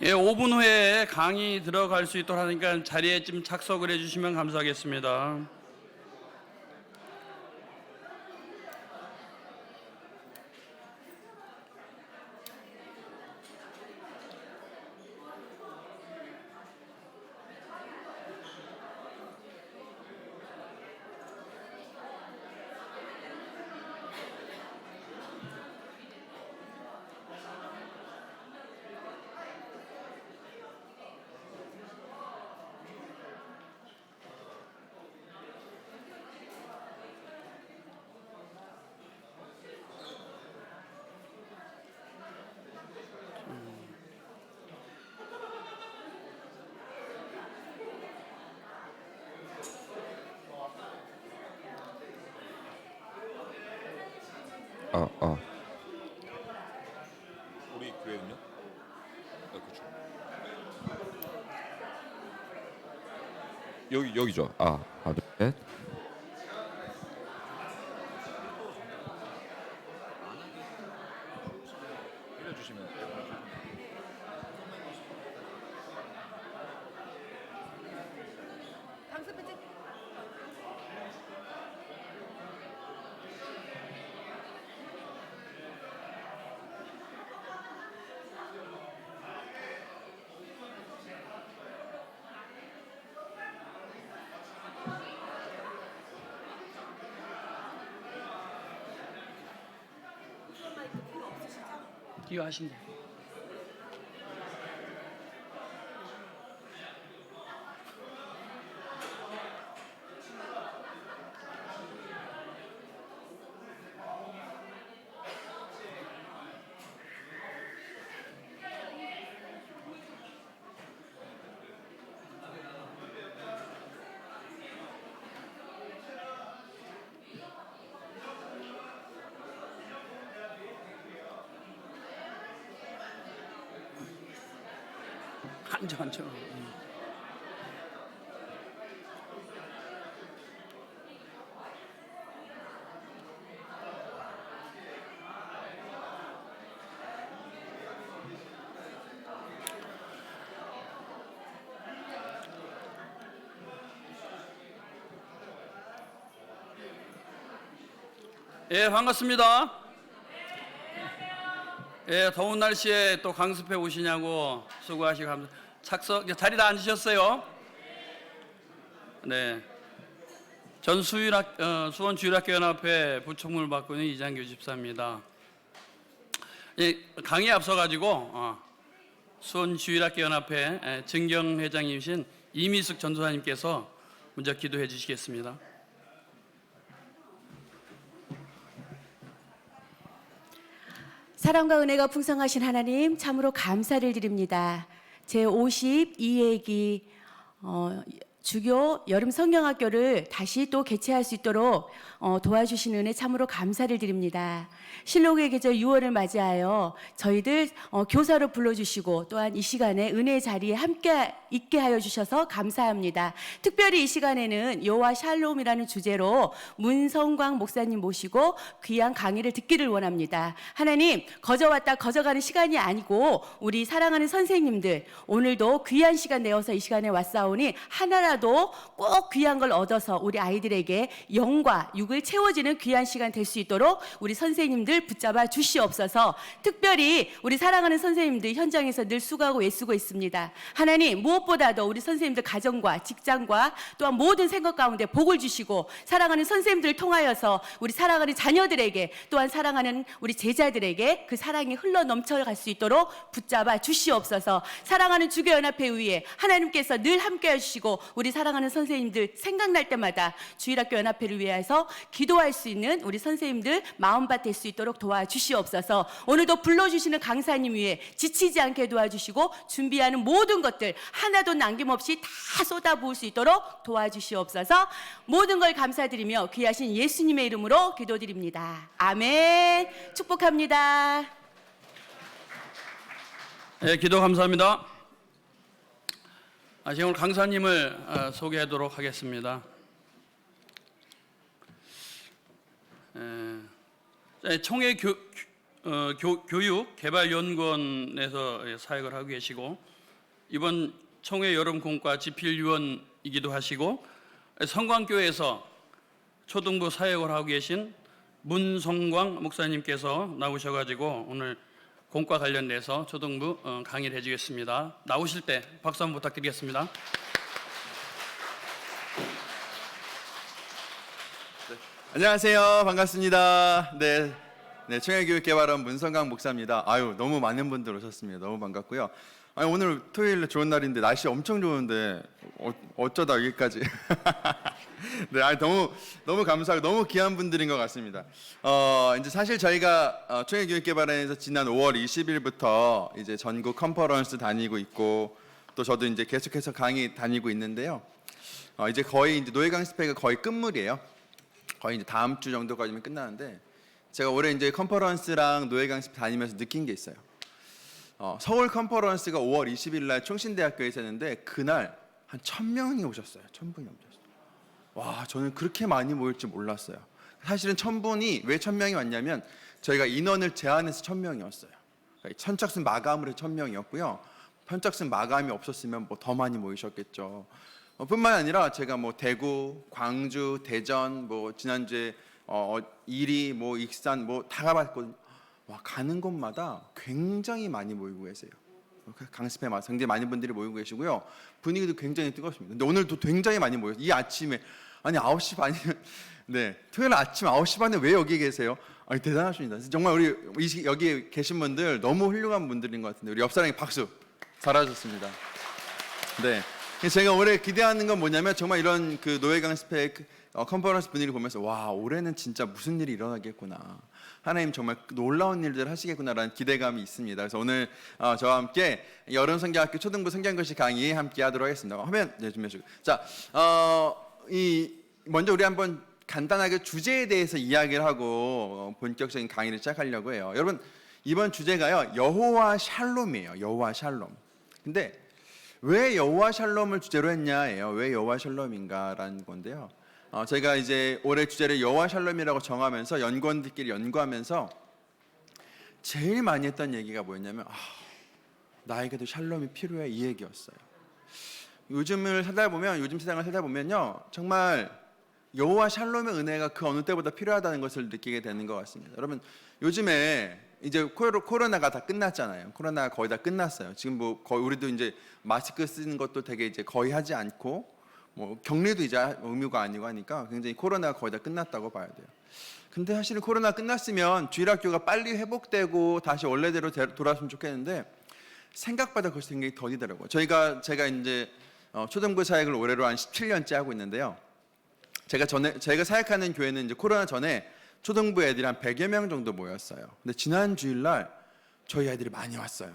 예, 5분 후에 강의 들어갈 수 있도록 하니까 자리에 좀 착석을 해주시면 감사하겠습니다. 우리 교회는요? 그렇죠. 여기죠. 하나, 둘, 셋. 빌려주시면 기여하신다. 앉아. 예, 반갑습니다. 예, 더운 날씨에 또 강습해 오시냐고 수고하시고 착석, 자리 다 앉으셨어요? 네. 전 수원주일학교연합회 부총무를 맡고 있는 이장교 집사입니다. 예, 강의에 앞서가지고 수원주일학교연합회 증경회장님이신 이미숙 전도사님께서 먼저 기도해 주시겠습니다. 사랑과 은혜가 풍성하신 하나님 참으로 감사를 드립니다. 제52회기 주교 여름 성경학교를 다시 또 개최할 수 있도록 도와주시는 은혜 참으로 감사를 드립니다. 실록의 계절 6월을 맞이하여 저희들 교사로 불러주시고 또한 이 시간에 은혜의 자리에 함께 있게 하여 주셔서 감사합니다. 특별히 이 시간에는 여호와 샬롬이라는 주제로 문성광 목사님 모시고 귀한 강의를 듣기를 원합니다. 하나님, 거저왔다 거저가는 시간이 아니고 우리 사랑하는 선생님들 오늘도 귀한 시간 내어서 이 시간에 왔사오니 하나라도 꼭 귀한 걸 얻어서 우리 아이들에게 영과 육을 채워지는 귀한 시간 될 수 있도록 우리 선생님들 붙잡아 주시옵소서. 특별히 우리 사랑하는 선생님들 현장에서 늘 수고하고 애쓰고 있습니다. 하나님, 무엇보다도 우리 선생님들 가정과 직장과 또한 모든 생각 가운데 복을 주시고 사랑하는 선생님들을 통하여서 우리 사랑하는 자녀들에게 또한 사랑하는 우리 제자들에게 그 사랑이 흘러 넘쳐갈 수 있도록 붙잡아 주시옵소서. 사랑하는 주교연합회 위에 하나님께서 늘 함께 해주시고 우리 사랑하는 선생님들 생각날 때마다 주일학교 연합회를 위해서 기도할 수 있는 우리 선생님들 마음밭 될 수 있도록 도와주시옵소서. 오늘도 불러주시는 강사님 위에 지치지 않게 도와주시고 준비하는 모든 것들 하나도 남김없이 다 쏟아부을 수 있도록 도와주시옵소서. 모든 걸 감사드리며 귀하신 예수님의 이름으로 기도드립니다. 아멘. 축복합니다. 네, 기도 감사합니다. 오늘 강사님을 소개하도록 하겠습니다. 총회 교육개발연구원에서 사역을 하고 계시고 이번 총회 여름 공과 집필위원이기도 하시고 성광교회에서 초등부 사역을 하고 계신 문성광 목사님께서 나오셔가지고 오늘 공과 관련돼서 초등부 강의를 해주겠습니다. 나오실 때 박수 한번 부탁드리겠습니다. 안녕하세요. 반갑습니다. 네, 청해교육개발원 문성강 목사입니다. 아유, 너무 많은 분들 오셨습니다. 너무 반갑고요. 아니, 오늘 토요일 좋은 날인데 날씨 엄청 좋은데 어쩌다 여기까지. 네, 아니, 너무 감사하고 너무 귀한 분들인 것 같습니다. 이제 사실 저희가 청해교육개발원에서 지난 5월 20일부터 이제 전국 컨퍼런스 다니고 있고 또 저도 이제 계속해서 강의 다니고 있는데요. 이제 거의 이제 노예 강습회가 거의 끝물이에요. 거의 이제 다음 주 정도까지면 끝나는데 제가 올해 이제 컨퍼런스랑 노예 강습 다니면서 느낀 게 있어요. 서울 컨퍼런스가 5월 20일 날 총신대학교에서 했는데 그날 한 1,000명이 오셨어요. 1,000분이 오셨어요. 와, 저는 그렇게 많이 모일 줄 몰랐어요. 사실은 1,000분이 왜 1,000명이 왔냐면 저희가 인원을 제한해서 1,000명이었어요. 그러니까 선착순 마감으로 1,000명이었고요. 선착순 마감이 없었으면 뭐 더 많이 모이셨겠죠. 뿐만 아니라 제가 뭐 대구, 광주, 대전, 뭐 지난주에 이리, 뭐 익산 뭐 다 가봤거든요. 와, 가는 곳마다 굉장히 많이 모이고 계세요. 강습회 굉장히 많은 분들이 모이고 계시고요. 분위기도 굉장히 뜨겁습니다. 근데 오늘도 굉장히 많이 모였어요. 이 아침에 아니 9시 반이면 네, 토요일 아침 9시 반에 왜 여기 계세요? 아니, 대단하십니다. 정말 우리 여기 계신 분들 너무 훌륭한 분들인 것 같은데 우리 옆사람이 박수 잘하셨습니다. 네. 제가 올해 기대하는 건 뭐냐면 정말 이런 그 노예 강습회 컨퍼런스 분위기를 보면서 와, 올해는 진짜 무슨 일이 일어나겠구나. 하나님 정말 놀라운 일들 하시겠구나라는 기대감이 있습니다. 그래서 오늘 저와 함께 여름 성경학교 초등부 성경글씨 강의 함께 하도록 하겠습니다. 화면 준비해 주시고. 자, 먼저 우리 한번 간단하게 주제에 대해서 이야기를 하고 본격적인 강의를 시작하려고 해요. 여러분, 이번 주제가요, 여호와 샬롬이에요. 여호와 샬롬. 근데 왜 여호와 샬롬을 주제로 했냐예요. 왜 여호와 샬롬인가라는 건데요. 저희가 이제 올해 주제를 여호와 샬롬이라고 정하면서 연구원들끼리 연구하면서 제일 많이 했던 얘기가 뭐였냐면 나에게도 샬롬이 필요해, 이 얘기였어요. 요즘 세상을 살다보면요, 정말 여호와 샬롬의 은혜가 그 어느 때보다 필요하다는 것을 느끼게 되는 것 같습니다. 여러분, 요즘에 이제 코로나가 다 끝났잖아요. 코로나가 거의 다 끝났어요. 지금 뭐 거의 우리도 이제 마스크 쓰는 것도 되게 이제 거의 하지 않고 뭐 격리도 이제 의무가 아니고 하니까 굉장히 코로나가 거의 다 끝났다고 봐야 돼요. 근데 사실은 코로나 끝났으면 주일학교가 빨리 회복되고 다시 원래대로 돌아왔으면 좋겠는데 생각보다 그것이 굉장히 더디더라고요. 제가 이제 초등부 사역을 올해로 한 17년째 하고 있는데요. 제가 사역하는 교회는 이제 코로나 전에 초등부 애들이 한 100여 명 정도 모였어요. 근데 지난 주일날 저희 애들이 많이 왔어요.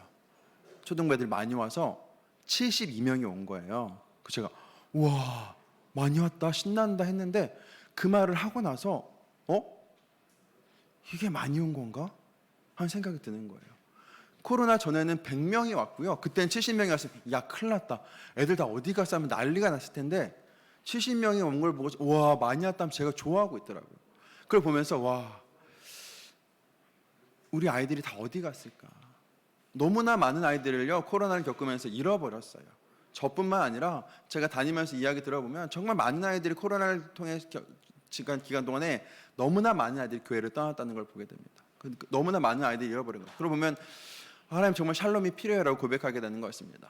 초등부 애들이 많이 와서 72명이 온 거예요. 그래서 제가 우와, 많이 왔다, 신난다 했는데 그 말을 하고 나서 이게 많이 온 건가? 하는 생각이 드는 거예요. 코로나 전에는 100명이 왔고요. 그때는 70명이 왔어요. 야, 큰일 났다. 애들 다 어디 갔어 하면 난리가 났을 텐데 70명이 온 걸 보고 와, 많이 왔다면 제가 좋아하고 있더라고요. 그걸 보면서 와, 우리 아이들이 다 어디 갔을까? 너무나 많은 아이들을요, 코로나를 겪으면서 잃어버렸어요. 저뿐만 아니라 제가 다니면서 이야기 들어보면 정말 많은 아이들이 코로나를 통해 기간 동안에 너무나 많은 아이들이 교회를 떠났다는 걸 보게 됩니다. 너무나 많은 아이들이 잃어버린 거예요. 그러고 보면 하나님 정말 샬롬이 필요해라고 고백하게 되는 것입니다.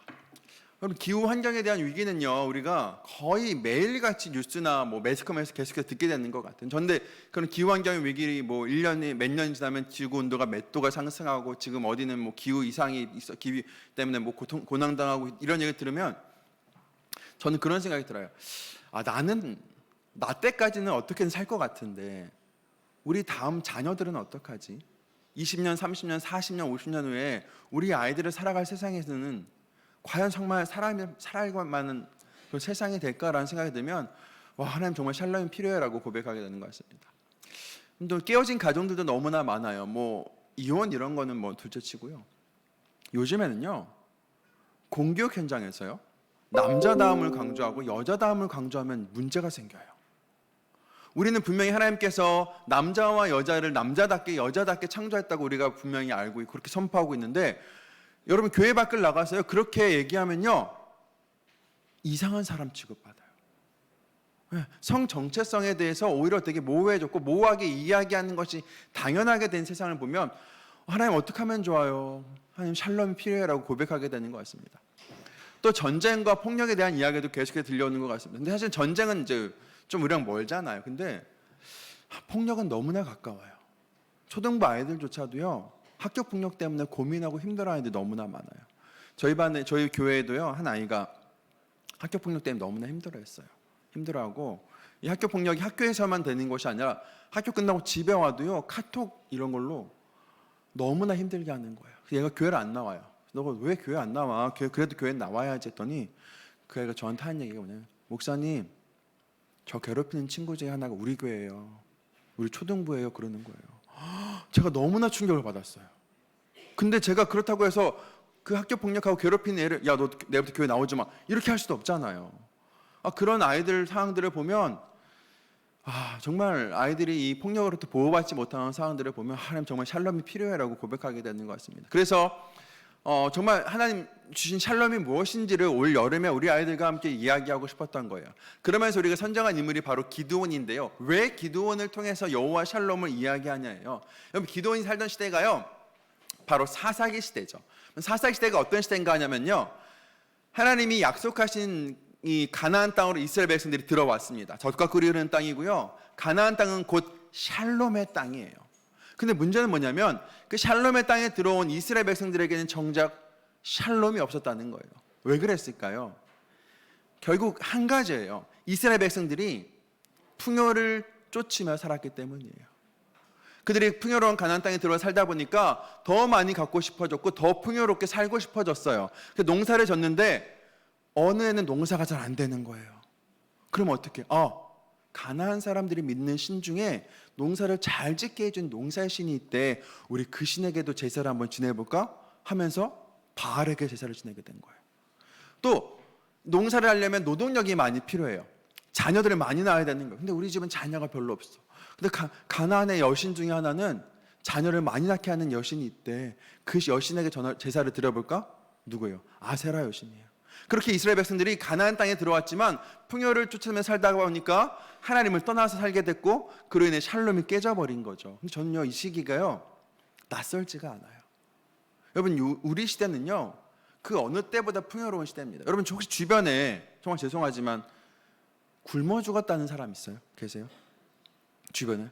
여러분, 기후 환경에 대한 위기는요, 우리가 거의 매일같이 뉴스나 뭐 매스컴에서 계속해서 듣게 되는 것 같아요. 그런데 그런 기후 환경의 위기 뭐 1년이 몇 년 지나면 지구 온도가 몇 도가 상승하고 지금 어디는 뭐 기후 이상이 있어, 기후 때문에 뭐 고난당하고 이런 얘기 들으면 저는 그런 생각이 들어요. 나는 나 때까지는 어떻게든 살 것 같은데 우리 다음 자녀들은 어떡하지? 20년, 30년, 40년, 50년 후에 우리 아이들을 살아갈 세상에서는 과연 정말 사람이 살아갈 만한 그 세상이 될까라는 생각이 들면 와, 하나님 정말 샬롬이 필요해라고 고백하게 되는 것 같습니다. 또 깨어진 가정들도 너무나 많아요. 뭐 이혼 이런 거는 뭐 둘째치고요. 요즘에는요, 공교육 현장에서요, 남자다움을 강조하고 여자다움을 강조하면 문제가 생겨요. 우리는 분명히 하나님께서 남자와 여자를 남자답게 여자답게 창조했다고 우리가 분명히 알고 그렇게 선포하고 있는데 여러분 교회 밖을 나가서요 그렇게 얘기하면요 이상한 사람 취급받아요. 성 정체성에 대해서 오히려 되게 모호해졌고 모호하게 이야기하는 것이 당연하게 된 세상을 보면 하나님 어떻게 하면 좋아요? 하나님 샬롬이 필요해라고 고백하게 되는 것 같습니다. 또 전쟁과 폭력에 대한 이야기도 계속해서 들려오는 것 같습니다. 근데 사실 전쟁은 이제 좀 우리랑 멀잖아요. 근데 폭력은 너무나 가까워요. 초등부 아이들조차도요 학교 폭력 때문에 고민하고 힘들어하는 아이들이 너무나 많아요. 저희 교회에도요 한 아이가 학교 폭력 때문에 너무나 힘들어했어요. 힘들어하고 이 학교 폭력이 학교에서만 되는 것이 아니라 학교 끝나고 집에 와도요 카톡 이런 걸로 너무나 힘들게 하는 거예요. 얘가 교회를 안 나와요. 너가 왜 교회 안 나와? 그래도 교회 나와야지 했더니 그 애가 저한테 하는 얘기가 뭐냐면 목사님 저 괴롭히는 친구 중에 하나가 우리 교회예요. 우리 초등부예요. 그러는 거예요. 제가 너무나 충격을 받았어요. 근데 제가 그렇다고 해서 그 학교 폭력하고 괴롭히는 애를 야 너 내일부터 교회 나오지 마 이렇게 할 수도 없잖아요. 그런 아이들 상황들을 보면 정말 아이들이 이 폭력으로부터 보호받지 못하는 상황들을 보면 하나님 정말 샬롬이 필요해라고 고백하게 되는 것 같습니다. 그래서 정말 하나님 주신 샬롬이 무엇인지를 올 여름에 우리 아이들과 함께 이야기하고 싶었던 거예요. 그러면서 우리가 선정한 인물이 바로 기드온인데요. 왜 기드온을 통해서 여호와 샬롬을 이야기하냐예요. 여러분 기드온이 살던 시대가요 바로 사사기 시대죠. 사사기 시대가 어떤 시대인가 하냐면요 하나님이 약속하신 이 가나안 땅으로 이스라엘 백성들이 들어왔습니다. 젖과 꿀이 흐르는 땅이고요. 가나안 땅은 곧 샬롬의 땅이에요. 근데 문제는 뭐냐면 그 샬롬의 땅에 들어온 이스라엘 백성들에게는 정작 샬롬이 없었다는 거예요. 왜 그랬을까요? 결국 한 가지예요. 이스라엘 백성들이 풍요를 쫓으며 살았기 때문이에요. 그들이 풍요로운 가나안 땅에 들어와 살다 보니까 더 많이 갖고 싶어졌고 더 풍요롭게 살고 싶어졌어요. 그래서 농사를 졌는데 어느 해는 농사가 잘 안 되는 거예요. 그러면 어떻게? 가나안 사람들이 믿는 신 중에 농사를 잘 짓게 해준 농사의 신이 있대. 우리 그 신에게도 제사를 한번 지내볼까? 하면서 바알에게 제사를 지내게 된 거예요. 또 농사를 하려면 노동력이 많이 필요해요. 자녀들을 많이 낳아야 되는 거예요. 근데 우리 집은 자녀가 별로 없어. 근데 가나안의 여신 중에 하나는 자녀를 많이 낳게 하는 여신이 있대. 그 여신에게 제사를 드려볼까? 누구예요? 아세라 여신이에요. 그렇게 이스라엘 백성들이 가나안 땅에 들어왔지만 풍요를 쫓으며 살다가 보니까 하나님을 떠나서 살게 됐고 그로 인해 샬롬이 깨져버린 거죠. 근데 저는요 이 시기가요 낯설지가 않아요. 여러분 우리 시대는요 그 어느 때보다 풍요로운 시대입니다. 여러분 혹시 주변에 정말 죄송하지만 굶어 죽었다는 사람 있어요? 계세요? 주변에?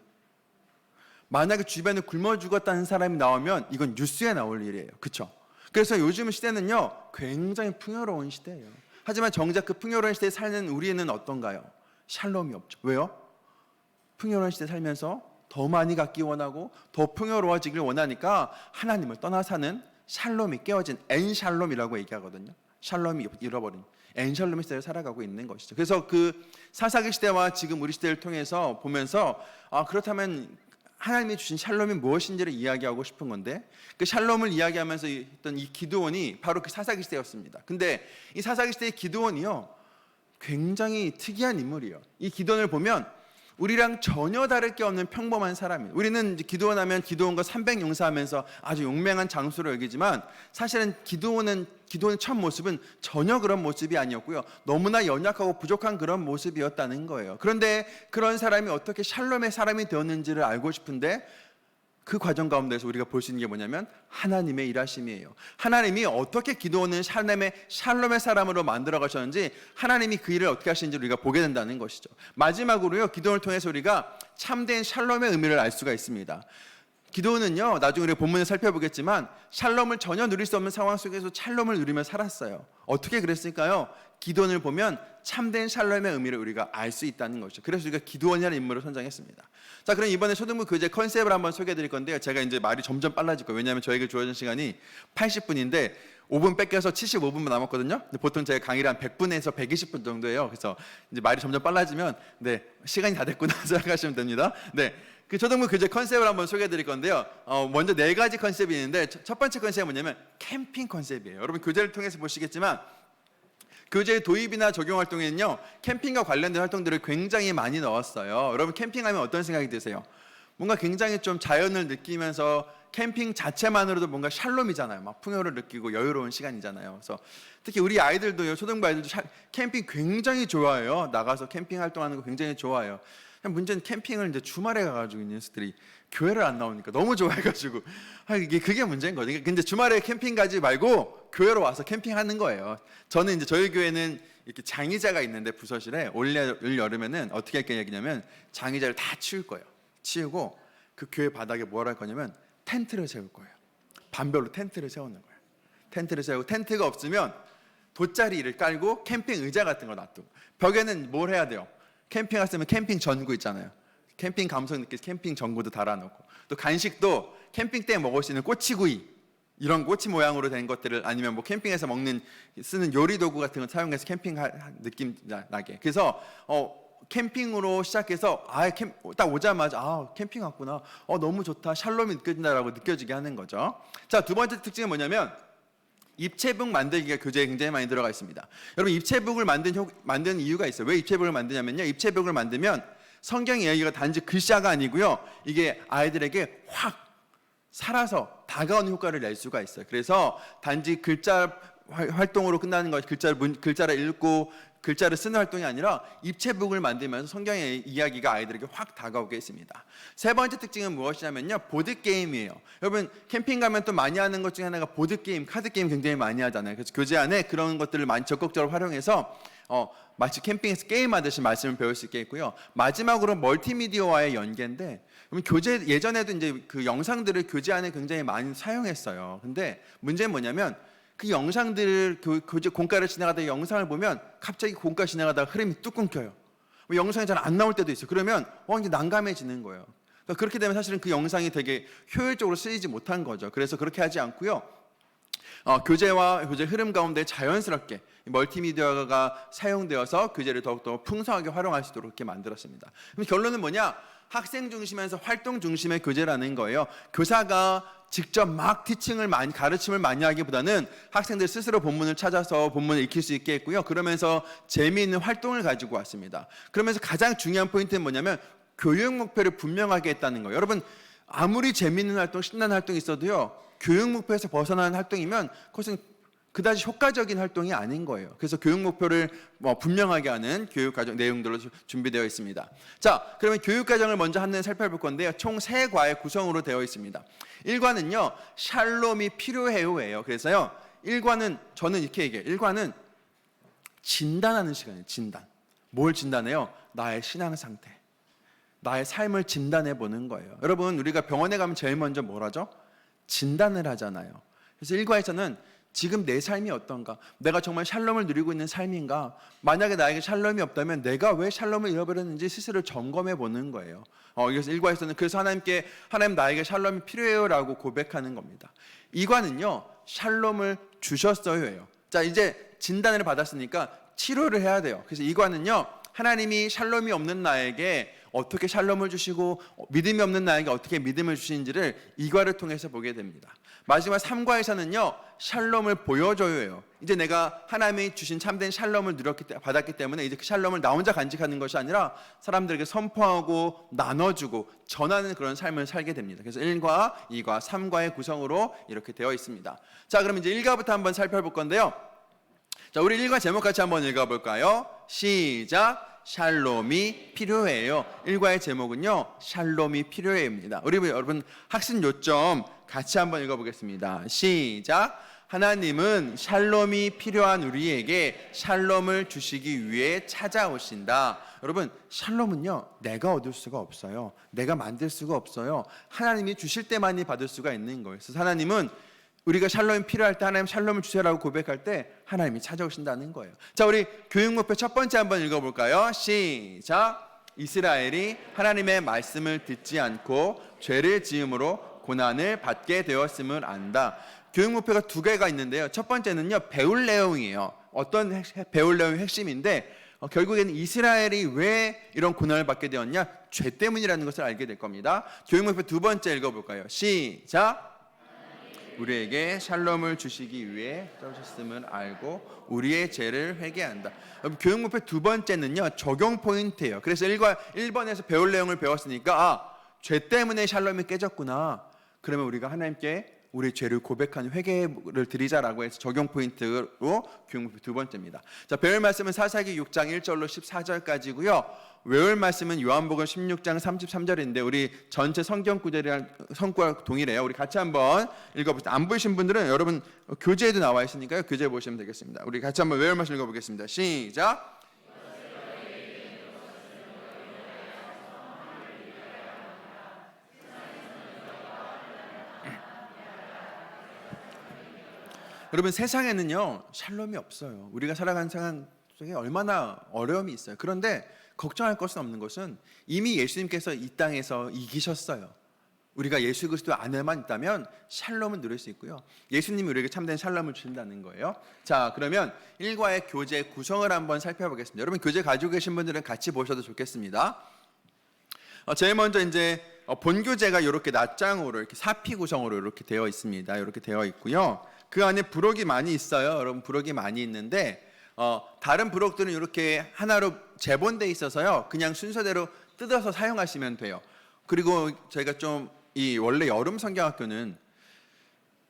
만약에 주변에 굶어 죽었다는 사람이 나오면 이건 뉴스에 나올 일이에요. 그렇죠? 그래서 요즘 시대는요 굉장히 풍요로운 시대예요. 하지만 정작 그 풍요로운 시대에 사는 우리는 어떤가요? 샬롬이 없죠. 왜요? 풍요로운 시대에 살면서 더 많이 갖기 원하고 더 풍요로워지길 원하니까 하나님을 떠나 사는 샬롬이 깨어진 엔샬롬이라고 얘기하거든요. 샬롬이 잃어버린 엔샬롬의 시대를 살아가고 있는 것이죠. 그래서 그 사사기 시대와 지금 우리 시대를 통해서 보면서 그렇다면 하나님이 주신 샬롬이 무엇인지를 이야기하고 싶은 건데 그 샬롬을 이야기하면서 했던 이 기드온이 바로 그 사사기 시대였습니다. 근데 이 사사기 시대의 기드온이요 굉장히 특이한 인물이에요. 이 기드온을 보면 우리랑 전혀 다를 게 없는 평범한 사람이에요. 우리는 기드온 하면 기드온과 300 용사하면서 아주 용맹한 장수로 여기지만 사실은 기드온의 첫 모습은 전혀 그런 모습이 아니었고요. 너무나 연약하고 부족한 그런 모습이었다는 거예요. 그런데 그런 사람이 어떻게 샬롬의 사람이 되었는지를 알고 싶은데 그 과정 가운데서 우리가 볼 수 있는 게 뭐냐면 하나님의 일하심이에요. 하나님이 어떻게 기드온을 샬롬의 사람으로 만들어 가셨는지 하나님이 그 일을 어떻게 하시는지 우리가 보게 된다는 것이죠. 마지막으로요 기드온을 통해서 우리가 참된 샬롬의 의미를 알 수가 있습니다. 기드온은요 나중에 우리가 본문을 살펴보겠지만 샬롬을 전혀 누릴 수 없는 상황 속에서 샬롬을 누리며 살았어요. 어떻게 그랬을까요? 기드온을 보면 참된 샬롬의 의미를 우리가 알 수 있다는 것이죠. 그래서 우리가 기드온이라는 인물을 선정했습니다. 자, 그럼 이번에 초등부 교재 컨셉을 한번 소개해 드릴 건데요. 제가 이제 말이 점점 빨라질 거예요. 왜냐하면 저에게 주어진 시간이 80분인데 5분 뺏겨서 75분 남았거든요. 근데 보통 제가 강의를 한 100분에서 120분 정도예요. 그래서 이제 말이 점점 빨라지면 시간이 다 됐구나 생각하시면 됩니다. 그 초등부 교재 컨셉을 한번 소개해 드릴 건데요. 먼저 4가지 컨셉이 있는데 첫 번째 컨셉은 뭐냐면 캠핑 컨셉이에요. 여러분 교재를 통해서 보시겠지만 교재 도입이나 적용 활동에는요 캠핑과 관련된 활동들을 굉장히 많이 넣었어요. 여러분 캠핑하면 어떤 생각이 드세요? 뭔가 굉장히 좀 자연을 느끼면서 캠핑 자체만으로도 뭔가 샬롬이잖아요. 막 풍요를 느끼고 여유로운 시간이잖아요. 그래서 특히 우리 아이들도요, 초등부 아이들도 캠핑 굉장히 좋아해요. 나가서 캠핑 활동하는 거 굉장히 좋아해요. 문제는 캠핑을 이제 주말에 가가지고 있는 녀석들이 교회를 안 나오니까 너무 좋아해가지고 그게 문제인 거죠. 근데 주말에 캠핑 가지 말고 교회로 와서 캠핑하는 거예요. 저는 이제 저희 교회는 이렇게 장의자가 있는데 부서실에 올 여름에는 어떻게 할 거냐면 장의자를 다 치울 거예요. 치우고 그 교회 바닥에 뭘 할 거냐면 텐트를 세울 거예요. 반별로 텐트를 세우는 거예요. 텐트를 세우고 텐트가 없으면 돗자리를 깔고 캠핑 의자 같은 거 놔두고 벽에는 뭘 해야 돼요? 캠핑 갔으면 캠핑 전구 있잖아요. 캠핑 감성 느껴서 캠핑 전구도 달아놓고 또 간식도 캠핑 때 먹을 수 있는 꼬치구이 이런 꼬치 모양으로 된 것들을 아니면 뭐 캠핑에서 쓰는 요리 도구 같은 거 사용해서 캠핑 느낌 나게. 그래서 캠핑으로 시작해서 딱 오자마자 캠핑 왔구나. 너무 좋다. 샬롬이 느껴진다라고 느껴지게 하는 거죠. 자, 두 번째 특징은 뭐냐면 입체북 만들기가 교재에 굉장히 많이 들어가 있습니다. 여러분 입체북을 만드는 이유가 있어요. 왜 입체북을 만드냐면요. 입체북을 만들면 성경 이야기가 단지 글자가 아니고요. 이게 아이들에게 확 살아서 다가오는 효과를 낼 수가 있어요. 그래서 단지 글자 활동으로 끝나는 것, 글자를 읽고 글자를 쓰는 활동이 아니라 입체북을 만들면서 성경의 이야기가 아이들에게 확 다가오게 했습니다. 세 번째 특징은 무엇이냐면요. 보드게임이에요. 여러분 캠핑 가면 또 많이 하는 것 중에 하나가 보드게임, 카드게임 굉장히 많이 하잖아요. 그래서 교재 안에 그런 것들을 많이 적극적으로 활용해서 마치 캠핑에서 게임하듯이 말씀을 배울 수 있게 했고요. 마지막으로 멀티미디어와의 연계인데 교재 예전에도 이제 그 영상들을 교재 안에 굉장히 많이 사용했어요. 근데 문제는 뭐냐면 그 영상들을 교재 공과를 지나가다가 영상을 보면 갑자기 공과 지나가다가 흐름이 뚝 끊겨요. 영상이 잘 안 나올 때도 있어요. 그러면 이제 난감해지는 거예요. 그러니까 그렇게 되면 사실은 그 영상이 되게 효율적으로 쓰이지 못한 거죠. 그래서 그렇게 하지 않고요. 교재와 교재 흐름 가운데 자연스럽게 멀티미디어가 사용되어서 교재를 더욱더 풍성하게 활용할 수 있도록 이렇게 만들었습니다. 그럼 결론은 뭐냐? 학생 중심에서 활동 중심의 교재라는 거예요. 교사가 직접 막 가르침을 많이 하기보다는 학생들 스스로 본문을 찾아서 본문을 익힐 수 있게 했고요. 그러면서 재미있는 활동을 가지고 왔습니다. 그러면서 가장 중요한 포인트는 뭐냐면 교육 목표를 분명하게 했다는 거예요. 여러분 아무리 재미있는 활동, 신나는 활동이 있어도요. 교육 목표에서 벗어나는 활동이면 그것은 그다지 효과적인 활동이 아닌 거예요. 그래서 교육 목표를 분명하게 하는 교육 과정 내용들로 준비되어 있습니다. 자, 그러면 교육 과정을 먼저 한번 살펴볼 건데요. 총 3과의 구성으로 되어 있습니다. 1과는요. 샬롬이 필요해요예요. 그래서요. 1과는 저는 이렇게 얘기해요. 1과는 진단하는 시간이에요. 진단. 뭘 진단해요? 나의 신앙 상태. 나의 삶을 진단해 보는 거예요. 여러분, 우리가 병원에 가면 제일 먼저 뭘 하죠? 진단을 하잖아요. 그래서 1과에서는 지금 내 삶이 어떤가? 내가 정말 샬롬을 누리고 있는 삶인가? 만약에 나에게 샬롬이 없다면 내가 왜 샬롬을 잃어버렸는지 스스로 점검해 보는 거예요. 그래서 1과에서는 그래서 하나님 나에게 샬롬이 필요해요라고 고백하는 겁니다. 2과는요. 샬롬을 주셨어요예요. 자, 이제 진단을 받았으니까 치료를 해야 돼요. 그래서 2과는요. 하나님이 샬롬이 없는 나에게 어떻게 샬롬을 주시고 믿음이 없는 나에게 어떻게 믿음을 주시는지를 2과를 통해서 보게 됩니다. 마지막 3과에서는요. 샬롬을 보여줘요예요. 이제 내가 하나님이 주신 참된 샬롬을 받았기 때문에 이제 그 샬롬을 나 혼자 간직하는 것이 아니라 사람들에게 선포하고 나눠주고 전하는 그런 삶을 살게 됩니다. 그래서 1과, 2과, 3과의 구성으로 이렇게 되어 있습니다. 자, 그럼 이제 1과부터 한번 살펴볼 건데요. 자, 우리 1과 제목 같이 한번 읽어볼까요? 시작! 샬롬이 필요해요. 1과의 제목은요. 샬롬이 필요해입니다. 우리 여러분 학습 요점 같이 한번 읽어보겠습니다. 시작! 하나님은 샬롬이 필요한 우리에게 샬롬을 주시기 위해 찾아오신다. 여러분 샬롬은요. 내가 얻을 수가 없어요. 내가 만들 수가 없어요. 하나님이 주실 때만이 받을 수가 있는 거예요. 그래서 하나님은 우리가 샬롬이 필요할 때 하나님 샬롬을 주세요라고 고백할 때 하나님이 찾아오신다는 거예요. 자, 우리 교육 목표 첫 번째 한번 읽어볼까요? 시작! 이스라엘이 하나님의 말씀을 듣지 않고 죄를 지음으로 고난을 받게 되었음을 안다. 교육 목표가 2개가 있는데요. 첫 번째는요. 배울 내용이에요. 어떤 배울 내용이 핵심인데 결국에는 이스라엘이 왜 이런 고난을 받게 되었냐? 죄 때문이라는 것을 알게 될 겁니다. 교육 목표 2번째 읽어볼까요? 시작! 우리에게 샬롬을 주시기 위해 떠오셨음을 알고 우리의 죄를 회개한다. 교육 목표 2번째는요. 적용 포인트예요. 그래서 1번에서 배울 내용을 배웠으니까 죄 때문에 샬롬이 깨졌구나. 그러면 우리가 하나님께 우리 죄를 고백하는 회개를 드리자라고 해서 적용 포인트로 교훈 두 번째입니다. 자, 배울 말씀은 사사기 6장 1절로 14절까지고요. 외울 말씀은 요한복음 16장 33절인데 우리 전체 성경 구절이랑 성과 동일해요. 우리 같이 한번 읽어보겠습니다. 안 보이신 분들은 여러분 교재에도 나와 있으니까요. 교재 보시면 되겠습니다. 우리 같이 한번 외울 말씀 읽어보겠습니다. 시작. 여러분 세상에는요 샬롬이 없어요. 우리가 살아가는 상황 속에 얼마나 어려움이 있어요. 그런데 걱정할 것은 없는 것은 이미 예수님께서 이 땅에서 이기셨어요. 우리가 예수 그리스도 안에만 있다면 샬롬을 누릴 수 있고요. 예수님이 우리에게 참된 샬롬을 주신다는 거예요. 자, 그러면 일과의 교재 구성을 한번 살펴보겠습니다. 여러분 교재 가지고 계신 분들은 같이 보셔도 좋겠습니다. 제일 먼저 이제 본 교재가 이렇게 낱장으로 이렇게 사피 구성으로 이렇게 되어 있습니다. 이렇게 되어 있고요. 그 안에 부록이 많이 있어요. 여러분 부록이 많이 있는데 다른 부록들은 이렇게 하나로 재본돼 있어서요. 그냥 순서대로 뜯어서 사용하시면 돼요. 그리고 저희가 좀 이 원래 여름 성경학교는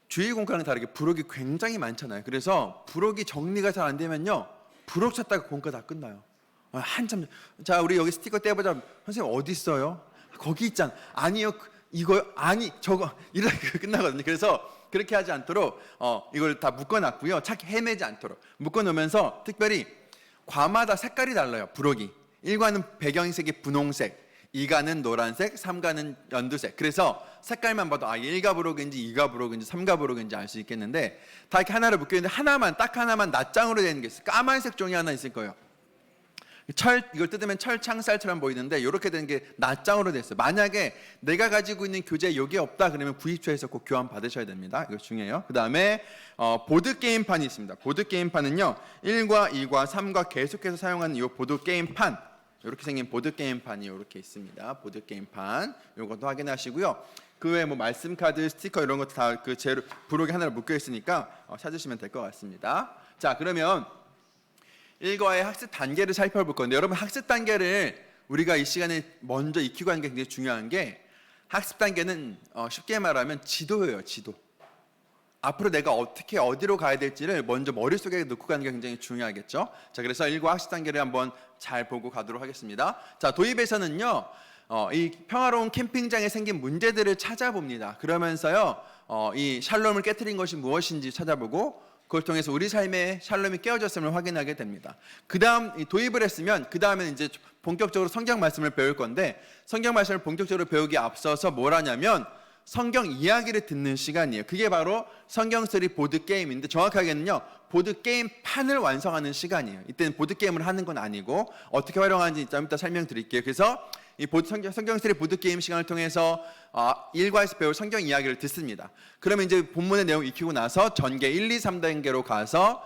주일 공과랑 다르게 부록이 굉장히 많잖아요. 그래서 부록이 정리가 잘 안 되면요. 부록 찾다가 공과 다 끝나요. 한참. 자, 우리 여기 스티커 떼보자. 선생님 어디 있어요? 거기 있잖아. 아니요. 이거 아니 저거 이렇게 끝나거든요. 그래서 그렇게 하지 않도록 이걸 다 묶어놨고요. 찾기 헤매지 않도록 묶어놓으면서 특별히 과마다 색깔이 달라요. 부록이 1과는 배경색이 분홍색, 2가는 노란색, 3가는 연두색. 그래서 색깔만 봐도 1가 부록인지 2가 부록인지 3가 부록인지 알 수 있겠는데 다 이렇게 하나를 묶여있는데 딱 하나만 낱장으로 되는 게 있어요. 까만색 종이 하나 있을 거예요. 이걸 뜯으면 철창살처럼 보이는데 이렇게 된 게 낱장으로 됐어요. 만약에 내가 가지고 있는 교재 여기에 없다 그러면 구입처에서 꼭 교환 받으셔야 됩니다. 이거 중요해요. 그 다음에 보드게임판이 있습니다. 보드게임판은요 1과 2과 3과 계속해서 사용하는 이 보드게임판, 이렇게 생긴 보드게임판이 이렇게 있습니다. 보드게임판 이것도 확인하시고요. 그 외에 뭐 말씀 카드, 스티커 이런 것도 다 그 재료 부록이 하나로 묶여 있으니까 찾으시면 될 것 같습니다. 자, 그러면 1과의 학습 단계를 살펴볼 건데 여러분 학습 단계를 우리가 이 시간에 먼저 익히고 하는 게 굉장히 중요한 게 학습 단계는 쉽게 말하면 지도예요. 지도. 앞으로 내가 어떻게 어디로 가야 될지를 먼저 머릿속에 넣고 가는 게 굉장히 중요하겠죠. 자, 그래서 1과 학습 단계를 한번 잘 보고 가도록 하겠습니다. 자, 도입에서는요 이 평화로운 캠핑장에 생긴 문제들을 찾아봅니다. 그러면서요 이 샬롬을 깨트린 것이 무엇인지 찾아보고 그걸 통해서 우리 삶에 샬롬이 깨어졌음을 확인하게 됩니다. 그 다음 도입을 했으면 그 다음에는 이제 본격적으로 성경 말씀을 배울 건데 성경 말씀을 본격적으로 배우기 앞서서 뭘 하냐면 성경 이야기를 듣는 시간이에요. 그게 바로 성경스터디 보드게임인데 정확하게는요 보드게임 판을 완성하는 시간이에요. 이때는 보드게임을 하는 건 아니고 어떻게 활용하는지 좀 이따 설명드릴게요. 그래서 이 성경스터디 보드게임 시간을 통해서 1과에서 배울 성경 이야기를 듣습니다. 그러면 이제 본문의 내용 익히고 나서 전개 1, 2, 3단계로 가서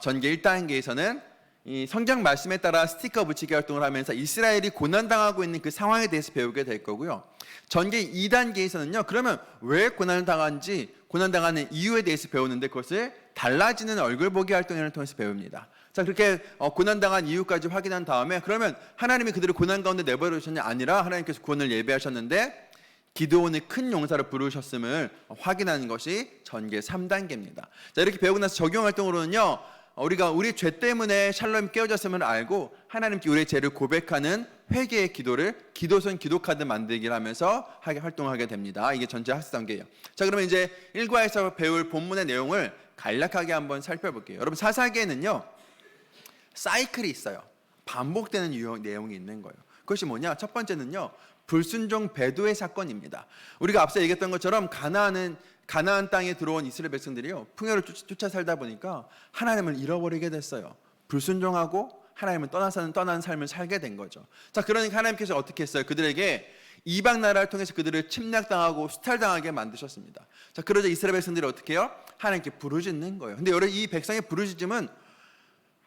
전개 1단계에서는 이 성경 말씀에 따라 스티커 붙이기 활동을 하면서 이스라엘이 고난당하고 있는 그 상황에 대해서 배우게 될 거고요. 전개 2단계에서는요. 그러면 왜 고난을 당한지 고난당하는 이유에 대해서 배우는데 그것을 달라지는 얼굴 보기 활동을 통해서 배웁니다. 자, 그렇게 고난당한 이유까지 확인한 다음에 그러면 하나님이 그들을 고난 가운데 내버려 두셨냐? 아니라 하나님께서 구원을 예배하셨는데 기드온의 큰 용사를 부르셨음을 확인하는 것이 전개 3단계입니다. 자, 이렇게 배우고 나서 적용 활동으로는요. 우리가 우리 죄 때문에 샬롬이 깨어졌음을 알고 하나님께 우리의 죄를 고백하는 회개의 기도를 기도선 기도카드 만들기를 하면서 활동하게 됩니다. 이게 전체 학습 단계예요. 자, 그러면 이제 1과에서 배울 본문의 내용을 간략하게 한번 살펴볼게요. 여러분 사사기에는요 사이클이 있어요. 반복되는 내용이 있는 거예요. 그것이 뭐냐? 첫 번째는요 불순종 배도의 사건입니다. 우리가 앞서 얘기했던 것처럼 가나안 땅에 들어온 이스라엘 백성들이요 풍요를 쫓아 살다 보니까 하나님을 잃어버리게 됐어요. 불순종하고 하나님을 떠난 삶을 살게 된 거죠. 자, 그러니까 하나님께서 어떻게 했어요? 그들에게 이방 나라를 통해서 그들을 침략당하고 수탈당하게 만드셨습니다. 자, 그러자 이스라엘 백성들이 어떻게 해요? 하나님께 부르짖는 거예요. 근데 여러분 이 백성의 부르짖음은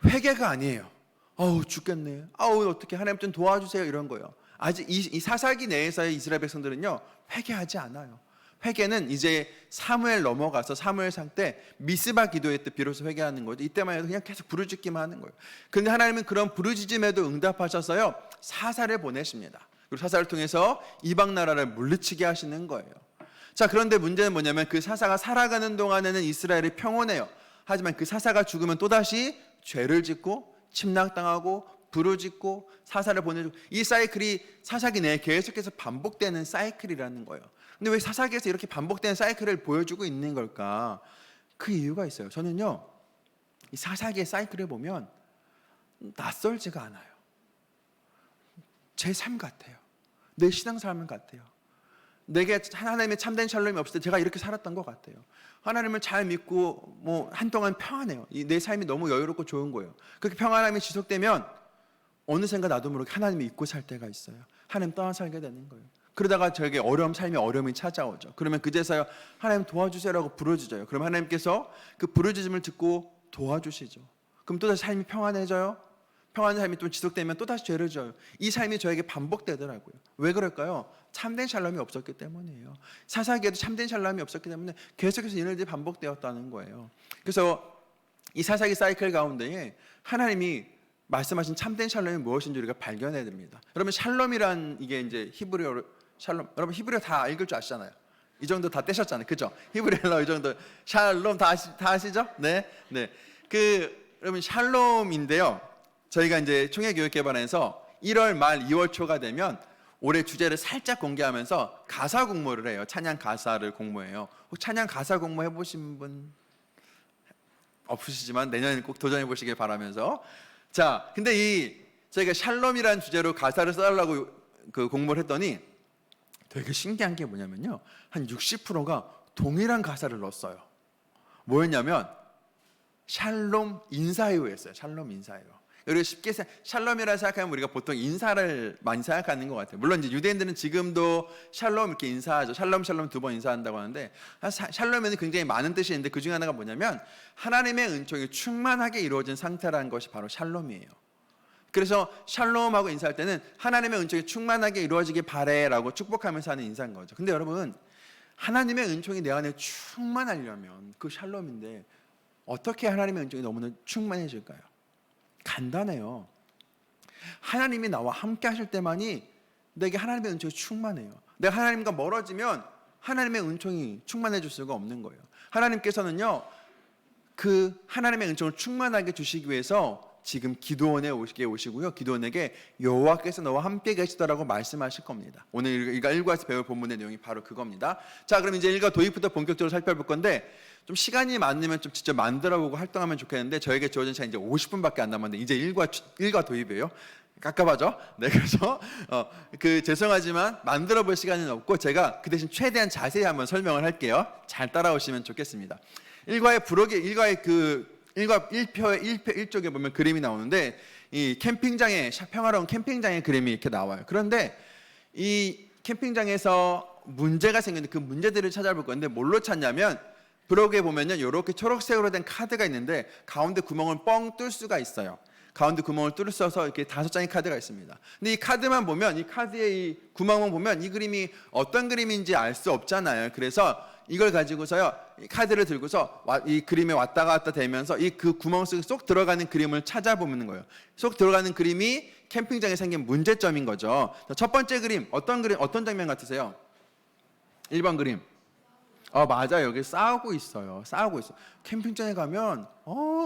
회개가 아니에요. 아우 죽겠네. 아우 어떻게 하나님 좀 도와주세요 이런 거예요. 아직 이 사사기 내에서의 이스라엘 백성들은요 회개하지 않아요. 회개는 이제 사무엘 넘어가서 사무엘상 때 미스바 기도회 때 비로소 회개하는 거죠. 이때만 해도 그냥 계속 부르짖기만 하는 거예요. 그런데 하나님은 그런 부르짖음에도 응답하셔서요 사사를 보내십니다. 그리고 사사를 통해서 이방 나라를 물리치게 하시는 거예요. 자, 그런데 문제는 뭐냐면 그 사사가 살아가는 동안에는 이스라엘이 평온해요. 하지만 그 사사가 죽으면 또다시 죄를 짓고 침략당하고 부르짖고 사사를 보내주고, 이 사이클이 사사기 내에 계속해서 반복되는 사이클이라는 거예요. 근데 왜 사사기에서 이렇게 반복되는 사이클을 보여주고 있는 걸까? 그 이유가 있어요. 저는요, 이 사사기의 사이클을 보면 낯설지가 않아요. 제 삶 같아요. 내 신앙삶 같아요. 내게 하나님의 참된 샬롬이 없을 때 제가 이렇게 살았던 것 같아요. 하나님을 잘 믿고 뭐 한동안 평안해요. 내 삶이 너무 여유롭고 좋은 거예요. 그렇게 평안함이 지속되면 어느샌가 나도 모르게 하나님을 잊고 살 때가 있어요. 하나님 떠나 살게 되는 거예요. 그러다가 저에게 삶의 어려움이 찾아오죠. 그러면 그제서야 하나님 도와주세요라고 부르짖어요. 그럼 하나님께서 그 부르짖음을 듣고 도와주시죠. 그럼 또다시 삶이 평안해져요. 평안한 삶이 또 지속되면 또다시 죄를 져요. 이 삶이 저에게 반복되더라고요. 왜 그럴까요? 참된 샬롬이 없었기 때문이에요. 사사기에도 참된 샬롬이 없었기 때문에 계속해서 이런 일들이 반복되었다는 거예요. 그래서 이 사사기 사이클 가운데에 하나님이 말씀하신 참된 샬롬이 무엇인지 우리가 발견해야 됩니다. 여러분, 샬롬이란 이게 이제 히브리어로 샬롬, 여러분 히브리어 다 읽을 줄 아시잖아요. 이 정도 다 떼셨잖아요, 그죠? 히브리어로 이 정도 샬롬 다 아시죠? 네. 여러분 샬롬인데요. 저희가 이제 총회교육개발원에서 1월 말 2월 초가 되면 올해 주제를 살짝 공개하면서 가사 공모를 해요. 찬양 가사를 공모해요. 혹 찬양 가사 공모 해보신 분 없으시지만 내년에 꼭 도전해 보시길 바라면서, 자, 근데 저희가 샬롬이라는 주제로 가사를 써달라고 그 공모를 했더니 되게 신기한 게 뭐냐면요, 한 60%가 동일한 가사를 넣었어요. 뭐였냐면 샬롬 인사요였어요. 샬롬 인사요. 우리가 쉽게 샬롬이라 생각하면 우리가 보통 인사를 많이 생각하는 것 같아요. 물론 이제 유대인들은 지금도 샬롬 이렇게 인사하죠. 샬롬 2번 인사한다고 하는데, 샬롬에는 굉장히 많은 뜻이 있는데 그 중에 하나가 뭐냐면 하나님의 은총이 충만하게 이루어진 상태라는 것이 바로 샬롬이에요. 그래서 샬롬하고 인사할 때는 하나님의 은총이 충만하게 이루어지길 바래라고 축복하면서 하는 인사인 거죠. 근데 여러분, 하나님의 은총이 내 안에 충만하려면 그 샬롬인데 어떻게 하나님의 은총이 너무나 충만해질까요? 간단해요. 하나님이 나와 함께 하실 때만이 내게 하나님의 은총이 충만해요. 내가 하나님과 멀어지면 하나님의 은총이 충만해질 수가 없는 거예요. 하나님께서는요, 그 하나님의 은총을 충만하게 주시기 위해서 지금 기도원에 오시고요, 기도원에게 여호와께서 너와 함께 계시더라고 말씀하실 겁니다. 오늘 우리가 1과에서 배울 본문의 내용이 바로 그겁니다. 자, 그럼 이제 1과 도입부터 본격적으로 살펴볼 건데, 좀 시간이 많으면 좀 직접 만들어보고 활동하면 좋겠는데 저에게 주어진 시간 이제 50분밖에 안 남았는데 이제 1과 도입이에요. 깝깝하죠? 네, 그래서 죄송하지만 만들어볼 시간은 없고 제가 그 대신 최대한 자세히 한번 설명을 할게요. 잘 따라오시면 좋겠습니다. 1과의 1표의 1쪽에 보면 그림이 나오는데, 이 캠핑장에, 평화로운 캠핑장의 그림이 이렇게 나와요. 그런데 이 캠핑장에서 문제가 생겼는데 그 문제들을 찾아볼 건데, 뭘로 찾냐면 브로그에 보면요, 이렇게 초록색으로 된 카드가 있는데 가운데 구멍을 뻥 뚫을 수가 있어요. 가운데 구멍을 뚫어서 이렇게 5장의 카드가 있습니다. 근데 이 카드만 보면, 이 카드의 이 구멍만 보면 이 그림이 어떤 그림인지 알 수 없잖아요. 그래서 이걸 가지고서요, 이 카드를 들고서 이 그림에 왔다 갔다 대면서 이 그 구멍 속에 쏙 들어가는 그림을 찾아보는 거예요. 쏙 들어가는 그림이 캠핑장에 생긴 문제점인 거죠. 첫 번째 그림, 어떤 장면 같으세요? 1번 그림. 맞아요. 여기 싸우고 있어요. 캠핑장에 가면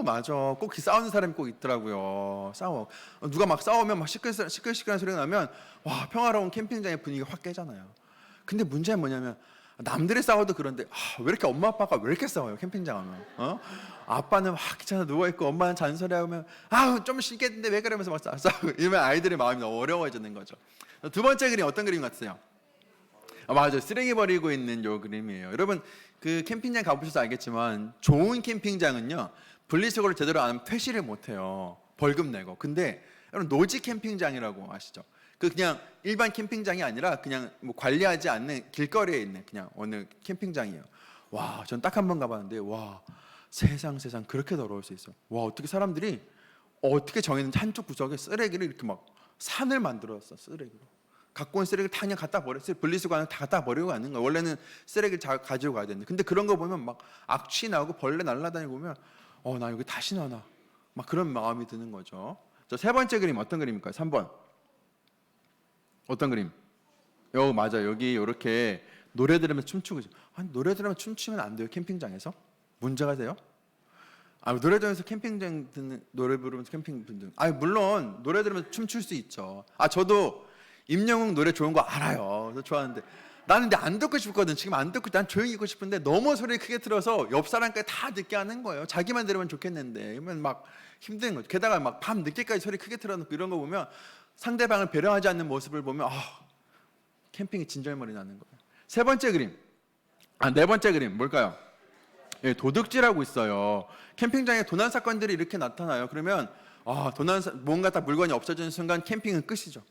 맞아. 꼭 싸우는 사람이 꼭 있더라고요. 싸워. 누가 막 싸우면 막 시끌시끌한 소리가 나면 와, 평화로운 캠핑장의 분위기가 확 깨잖아요. 근데 문제는 뭐냐면 남들이 싸워도 그런데 왜 이렇게 엄마 아빠가 왜 이렇게 싸워요? 캠핑장 하면. 아빠는 막 귀찮아 누워 있고 엄마는 잔소리하면 좀 쉬겠는데 왜 그러면서 막 싸우고 이러면 아이들의 마음이 너무 어려워지는 거죠. 두 번째 그림 어떤 그림 같으세요? 맞아요. 쓰레기 버리고 있는 요 그림이에요. 여러분, 그 캠핑장 가보셔서 알겠지만 좋은 캠핑장은요, 분리수거를 제대로 안 하면 퇴실을 못해요. 벌금 내고. 근데 여러분, 노지 캠핑장이라고 아시죠? 그냥 일반 캠핑장이 아니라 그냥 뭐 관리하지 않는 길거리에 있는 그냥 어느 캠핑장이에요. 와, 전 딱 한 번 가봤는데 와, 세상 그렇게 더러울 수 있어. 와, 어떻게 사람들이 정해놓은 한쪽 구석에 쓰레기를 이렇게 막 산을 만들었어. 쓰레기로. 갖고 온 쓰레기를 다 그냥 갖다 버렸어요. 분리수거하는 다 갖다 버리고 가는 거예요. 원래는 쓰레기를 가지고 가야 되는데. 근데 그런 거 보면 막 악취 나고 벌레 날아다니고 보면 나 여기 다시 나나. 막 그런 마음이 드는 거죠. 세 번째 그림 어떤 그림일까요? 3번. 어떤 그림? 맞아요. 여기 이렇게 노래 들으면 춤추고 아니 노래 들으면 춤추면 안 돼요 캠핑장에서? 문제가 돼요? 노래장에서 캠핑장 듣는 노래 부르면서 캠핑 듣는 물론 노래 들으면서 춤출 수 있죠. 저도 임영웅 노래 좋은 거 알아요. 그래서 좋아하는데 나는 근데 안 듣고 싶거든. 지금 안 듣고 난 조용히 있고 싶은데 너무 소리 크게 틀어서 옆 사람까지 다 듣게 하는 거예요. 자기만 들으면 좋겠는데 이러면 막 힘든 거죠. 게다가 막 밤 늦게까지 소리 크게 틀어놓고 이런 거 보면 상대방을 배려하지 않는 모습을 보면 캠핑이 진절머리 나는 거예요. 세 번째 그림, 네 번째 그림 뭘까요? 예, 도둑질하고 있어요. 캠핑장에 도난 사건들이 이렇게 나타나요. 그러면 뭔가 딱 물건이 없어지는 순간 캠핑은 끝이죠.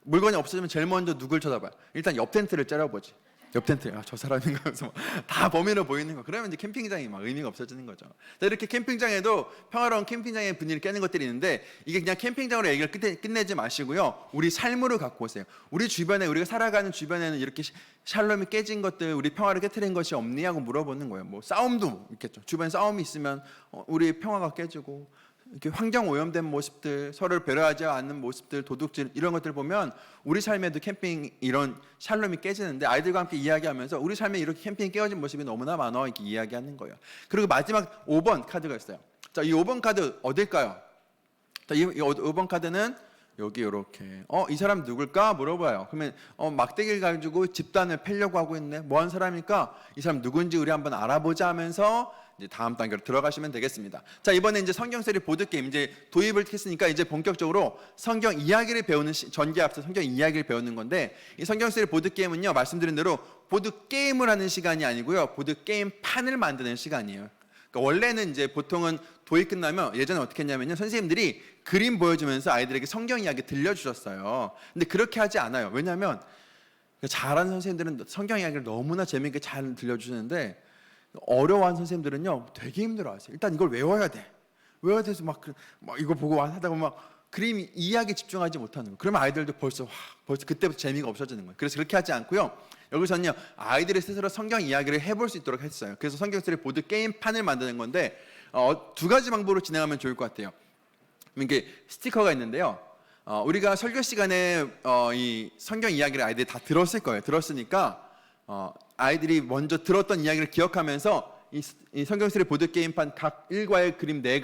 물건이 없어지면 제일 먼저 누굴 쳐다봐요? 일단 옆 텐트를 째려보지. 옆 텐트, 저 사람인가 하면서 다 범인으로 보이는 거. 그러면 이제 캠핑장이 막 의미가 없어지는 거죠. 이렇게 캠핑장에도 평화로운 캠핑장의 분위기를 깨는 것들이 있는데 이게 그냥 캠핑장으로 얘기를 끝내지 마시고요. 우리 삶으로 갖고 오세요. 우리 주변에 우리가 살아가는 주변에는 이렇게 샬롬이 깨진 것들, 우리 평화를 깨트린 것이 없니 하고 물어보는 거예요. 뭐 싸움도 있겠죠. 주변에 싸움이 있으면 우리 평화가 깨지고. 이렇게 환경 오염된 모습들, 서로를 배려하지 않는 모습들, 도둑질 이런 것들 보면 우리 삶에도 캠핑 이런 샬롬이 깨지는데 아이들과 함께 이야기하면서 우리 삶에 이렇게 캠핑이 깨어진 모습이 너무나 많아 이렇게 이야기하는 거예요. 그리고 마지막 5번 카드가 있어요. 자, 이 5번 카드 어딜까요? 자, 이 5번 카드는 여기 이렇게 이 사람 누굴까 물어봐요. 그러면 막대기를 가지고 집단을 패려고 하고 있네. 뭐 하는 사람일까? 이 사람 누군지 우리 한번 알아보자 하면서 이제 다음 단계로 들어가시면 되겠습니다. 자, 이번에 이제 성경세리 보드게임 이제 도입을 했으니까 이제 본격적으로 성경 이야기를 배우는 전기 앞서 성경 이야기를 배우는 건데 이 성경세리 보드게임은요 말씀드린 대로 보드게임을 하는 시간이 아니고요 보드게임 판을 만드는 시간이에요. 그러니까 원래는 이제 보통은 도입 끝나면 예전에 어떻게 했냐면요 선생님들이 그림 보여주면서 아이들에게 성경 이야기 들려주셨어요. 근데 그렇게 하지 않아요. 왜냐하면 잘하는 선생님들은 성경 이야기를 너무나 재미있게 잘 들려주시는데 어려워하는 선생님들은요 되게 힘들어하세요. 일단 이걸 외워야 돼. 외워야 돼서 막 이거 보고 하다 보면 막 그림 이야기에 집중하지 못하는 거예요. 그러면 아이들도 벌써 그때부터 재미가 없어지는 거예요. 그래서 그렇게 하지 않고요. 여기서는요 아이들이 스스로 성경 이야기를 해볼 수 있도록 했어요. 그래서 성경세리 보드 게임 판을 만드는 건데 두 가지 방법으로 진행하면 좋을 것 같아요. 이게 스티커가 있는데요. 우리가 설교 시간에 이 성경 이야기를 아이들이 다 들었을 거예요. 들었으니까 아이들이 먼저 들었던 이야기를 기억하면서 이 성경세리 보드 게임판 각 일과의 그림 네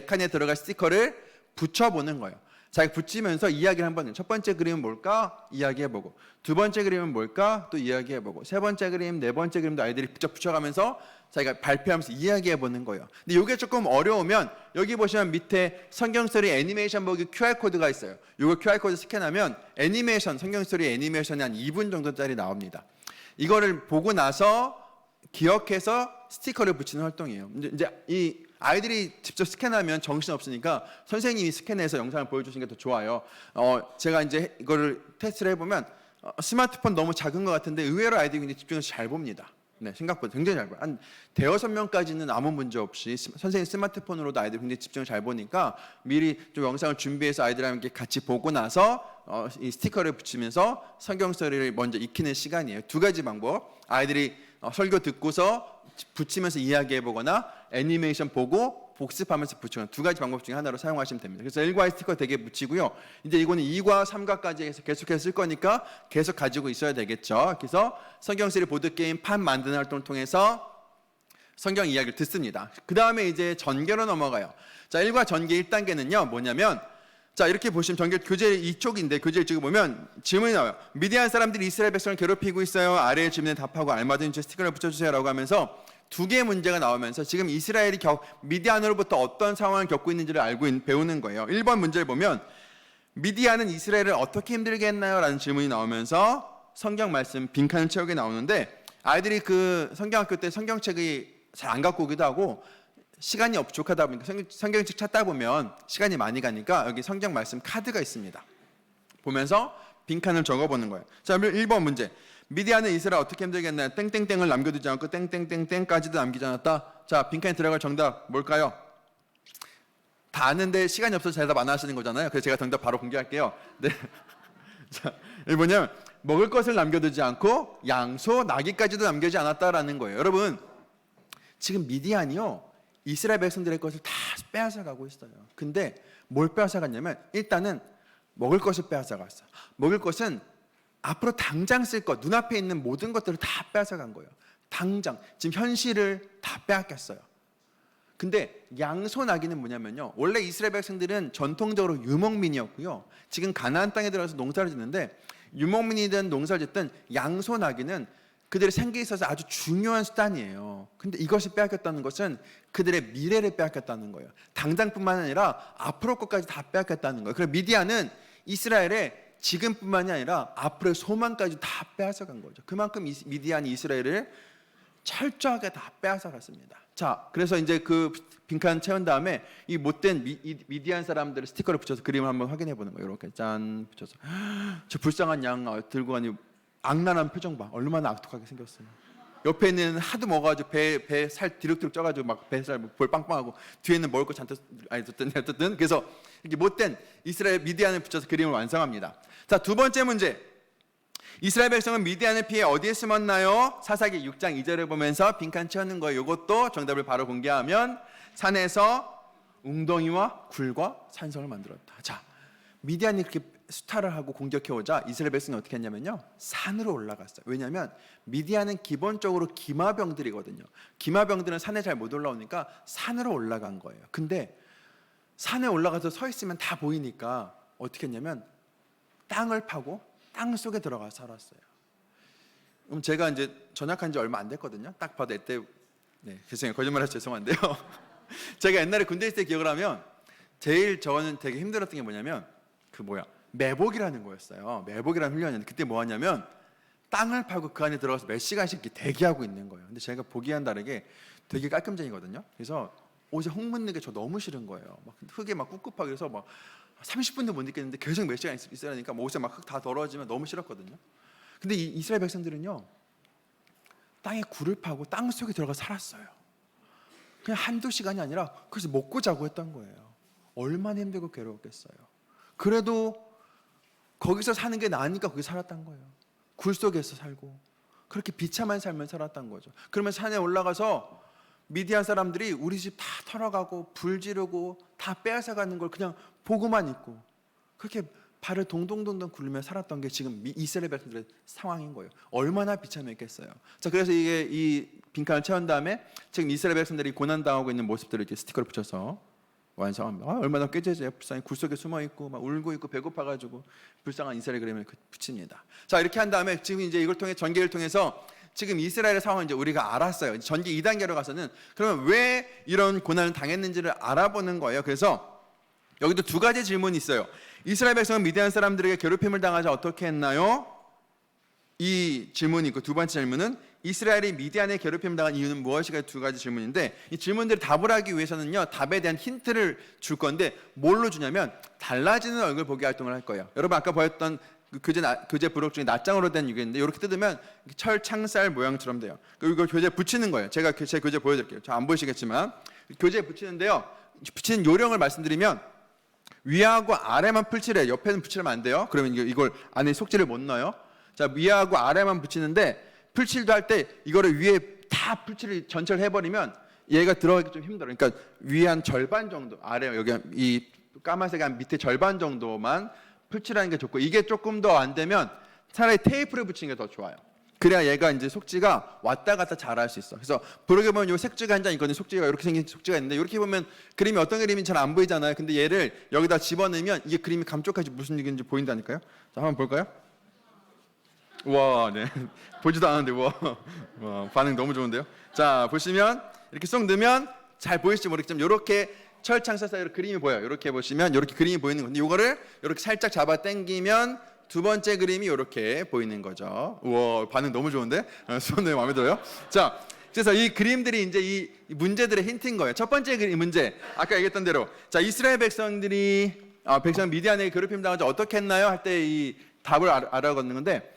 칸에 들어갈 스티커를 붙여보는 거예요. 자, 붙이면서 이야기를 한번 첫 번째 그림은 뭘까? 이야기해보고 두 번째 그림은 뭘까? 또 이야기해보고 세 번째 그림, 네 번째 그림도 아이들이 붙여가면서 자기가 발표하면서 이야기해보는 거예요. 근데 이게 조금 어려우면 여기 보시면 밑에 성경소리 애니메이션 보기 QR코드가 있어요. 이거 QR코드 스캔하면 애니메이션, 성경소리 애니메이션이 한 2분 정도짜리 나옵니다. 이거를 보고 나서 기억해서 스티커를 붙이는 활동이에요. 이제 이 아이들이 직접 스캔하면 정신 없으니까 선생님이 스캔해서 영상을 보여주시는 게 더 좋아요. 제가 이제 이거를 테스트를 해보면 스마트폰 너무 작은 것 같은데 의외로 아이들이 굉장히 집중해서 잘 봅니다. 네, 생각보다 굉장히 잘 봐요. 한 대여섯 명까지는 아무 문제 없이 선생님 스마트폰으로도 아이들이 굉장히 집중을 잘 보니까 미리 좀 영상을 준비해서 아이들과 함께 같이 보고 나서 이 스티커를 붙이면서 성경소리를 먼저 익히는 시간이에요. 두 가지 방법. 아이들이 설교 듣고서 붙이면서 이야기해보거나 애니메이션 보고 복습하면서 붙이는 두 가지 방법 중에 하나로 사용하시면 됩니다. 그래서 1과의 스티커 되게 붙이고요. 이제 이거는 2과, 3과까지 해서 계속해서 쓸 거니까 계속 가지고 있어야 되겠죠. 그래서 성경세리 보드게임 판 만드는 활동을 통해서 성경 이야기를 듣습니다. 그 다음에 이제 전개로 넘어가요. 자, 1과 전개 1단계는요 뭐냐면 자, 이렇게 보시면 전개 교재 2쪽인데 교재 2쪽에 보면 질문이 나와요. 미디안 사람들이 이스라엘 백성을 괴롭히고 있어요. 아래의 질문에 답하고 알맞은 스티커를 붙여주세요 라고 하면서 두 개의 문제가 나오면서 지금 이스라엘이 미디안으로부터 어떤 상황을 겪고 있는지를 배우는 거예요. 1번 문제를 보면 미디안은 이스라엘을 어떻게 힘들게 했나요? 라는 질문이 나오면서 성경 말씀 빈칸을 채우게 나오는데 아이들이 그 성경학교 때 성경책이 잘 안 갖고 오기도 하고 시간이 부족하다 보니까 성경책 찾다 보면 시간이 많이 가니까 여기 성경 말씀 카드가 있습니다. 보면서 빈칸을 적어보는 거예요. 자, 1번 문제. 미디안은 이스라엘 어떻게 힘들게 했나요? 땡땡땡을 남겨두지 않고 땡땡땡땡까지도 남기지 않았다. 자, 빈칸에 들어갈 정답 뭘까요? 다 아는데 시간이 없어서 대답 안 하시는 거잖아요. 그래서 제가 정답 바로 공개할게요. 네. 자, 이게 뭐냐면 먹을 것을 남겨두지 않고 양소, 나귀까지도 남기지 않았다라는 거예요. 여러분, 지금 미디안이요 이스라엘 백성들의 것을 다 빼앗아 가고 있어요. 근데 뭘 빼앗아 갔냐면 일단은 먹을 것을 빼앗아 갔어요. 먹을 것은 앞으로 당장 쓸 것, 눈앞에 있는 모든 것들을 다 뺏어간 거예요. 당장 지금 현실을 다 빼앗겼어요. 근데 양손아기는 뭐냐면요, 원래 이스라엘 백성들은 전통적으로 유목민이었고요, 지금 가나안 땅에 들어가서 농사를 짓는데 유목민이든 농사를 짓든 양손아기는 그들의 생계에 있어서 아주 중요한 수단이에요. 근데 이것이 빼앗겼다는 것은 그들의 미래를 빼앗겼다는 거예요. 당장뿐만 아니라 앞으로 것까지 다 빼앗겼다는 거예요. 그래서 미디안은 이스라엘의 지금뿐만이 아니라 앞으로의 소망까지 다 빼앗아간 거죠. 그만큼 미디안이 이스라엘을 철저하게 다 빼앗아갔습니다. 자, 그래서 이제 그 빈칸 채운 다음에 이 못된 미디안 사람들의 스티커를 붙여서 그림을 한번 확인해 보는 거예요. 이렇게 짠 붙여서 저 불쌍한 양 들고 가니 악랄한 표정 봐. 얼마나 악독하게 생겼어요. 옆에 있는 하도 먹어가지고 배 살 디룩디룩 쪄가지고 막 배살 볼 빵빵하고 뒤에는 먹을 거 잔뜩 어쨌든 그래서 이렇게 못된 이스라엘 미디안을 붙여서 그림을 완성합니다. 자, 두 번째 문제. 이스라엘 백성은 미디안을 피해 어디에 숨었나요? 사사기 6장 2절을 보면서 빈칸 채우는 거예요. 이것도 정답을 바로 공개하면 산에서 웅덩이와 굴과 산성을 만들었다. 자, 미디안이 그렇게 수탈을 하고 공격해오자 이스라엘 백성이 어떻게 했냐면요, 산으로 올라갔어요. 왜냐하면 미디안은 기본적으로 기마병들이거든요. 기마병들은 산에 잘 못 올라오니까 산으로 올라간 거예요. 근데 산에 올라가서 서 있으면 다 보이니까 어떻게 했냐면 땅을 파고 땅 속에 들어가 살았어요. 그럼 제가 이제 전역한 지 얼마 안 됐거든요. 딱 봐도 이때 죄송해요, 거짓말해서 죄송한데요. 제가 옛날에 군대 있을 때 기억을 하면 제일 저는 되게 힘들었던 게 뭐냐면 매복이라는 거였어요. 매복이라는 훈련이었는데 그때 뭐 하냐면 땅을 파고 그 안에 들어가서 몇 시간씩 이렇게 대기하고 있는 거예요. 근데 제가 보기와는 다르게 되게 깔끔쟁이거든요. 그래서 옷에 흙 묻는 게 저 너무 싫은 거예요. 막 흙에 막 꿉꿉하게 해서 막 30분도 못 있겠는데 계속 몇 시간 있어야 하니까 옷에 막 흙 다 더러워지면 너무 싫었거든요. 근데 이 이스라엘 백성들은요, 땅에 굴을 파고 땅 속에 들어가 살았어요. 그냥 한두 시간이 아니라 그래서 먹고 자고 했던 거예요. 얼마나 힘들고 괴로웠겠어요. 그래도 거기서 사는 게 나으니까 거기 살았던 거예요. 굴 속에서 살고 그렇게 비참한 삶을 살았던 거죠. 그러면 산에 올라가서 미디안 사람들이 우리 집 다 털어가고 불 지르고 다 빼앗아가는 걸 그냥 보고만 있고 그렇게 발을 동동동동 굴리며 살았던 게 지금 이스라엘 백성들의 상황인 거예요. 얼마나 비참했겠어요. 자, 그래서 이게 이 빈칸을 채운 다음에 지금 이스라엘 백성들이 고난당하고 있는 모습들을 이렇게 스티커를 붙여서 완성합니다. 얼마나 꾀죄죄요. 불쌍히 굴 속에 숨어 있고 막 울고 있고 배고파가지고 불쌍한 이스라엘 그림을 붙입니다. 자, 이렇게 한 다음에 지금 이제 이걸 통해 전개를 통해서 지금 이스라엘의 상황을 이제 우리가 알았어요. 전개 2단계로 가서는 그러면 왜 이런 고난을 당했는지를 알아보는 거예요. 그래서 여기도 두 가지 질문이 있어요. 이스라엘 백성은 미디안 사람들에게 괴롭힘을 당하자 어떻게 했나요? 이 질문이 있고 두 번째 질문은 이스라엘이 미디안에 괴롭힘을 당한 이유는 무엇일까? 두 가지 질문인데 이 질문들을 답을 하기 위해서는요, 답에 대한 힌트를 줄 건데 뭘로 주냐면 달라지는 얼굴 보기 활동을 할 거예요. 여러분 아까 보였던 교재 부록 중에 낱장으로 된 유기인데 이렇게 뜯으면 철 창살 모양처럼 돼요. 이걸 교재에 붙이는 거예요. 제가 제 교재 보여드릴게요. 잘 안 보이시겠지만 교재에 붙이는데요, 붙이는 요령을 말씀드리면 위하고 아래만 풀칠해요. 옆에는 붙이면 안 돼요. 그러면 이걸 안에 속지를 못 넣어요. 자, 위하고 아래만 붙이는데 풀칠도 할 때 이거를 위에 다 풀칠을 전체를 해버리면 얘가 들어가기 좀 힘들어요. 그러니까 위에 한 절반 정도, 아래 여기 이 까만색 한 밑에 절반 정도만 풀칠하는 게 좋고, 이게 조금 더 안 되면 차라리 테이프를 붙이는 게 더 좋아요. 그래야 얘가 이제 속지가 왔다 갔다 잘 할 수 있어. 그래서 부록에 보면 요 색지가 한 장 있거든요. 속지가 이렇게 생긴 속지가 있는데 이렇게 보면 그림이 어떤 그림인지 잘 안 보이잖아요. 근데 얘를 여기다 집어넣으면 이게 그림이 감쪽같이 무슨 얘기인지 보인다니까요. 자, 한번 볼까요? 와, 네. 보지도 않았는데 와, 반응 너무 좋은데요. 자, 보시면 이렇게 쏙 넣으면 잘 보일지 모르겠지만 이렇게 철창사 사이로 그림이 보여요. 이렇게 보시면 이렇게 그림이 보이는 건데 이거를 이렇게 살짝 잡아 당기면 두 번째 그림이 이렇게 보이는 거죠. 우와, 반응 너무 좋은데? 손에 마음에 들어요? 자, 그래서 이 그림들이 이제 이 문제들의 힌트인 거예요. 첫 번째 문제, 아까 얘기했던 대로, 자, 이스라엘 백성들이 백성 미디안에게 괴롭힘 당하자 어떻게 했나요? 할 때 이 답을 알아걷는 건데,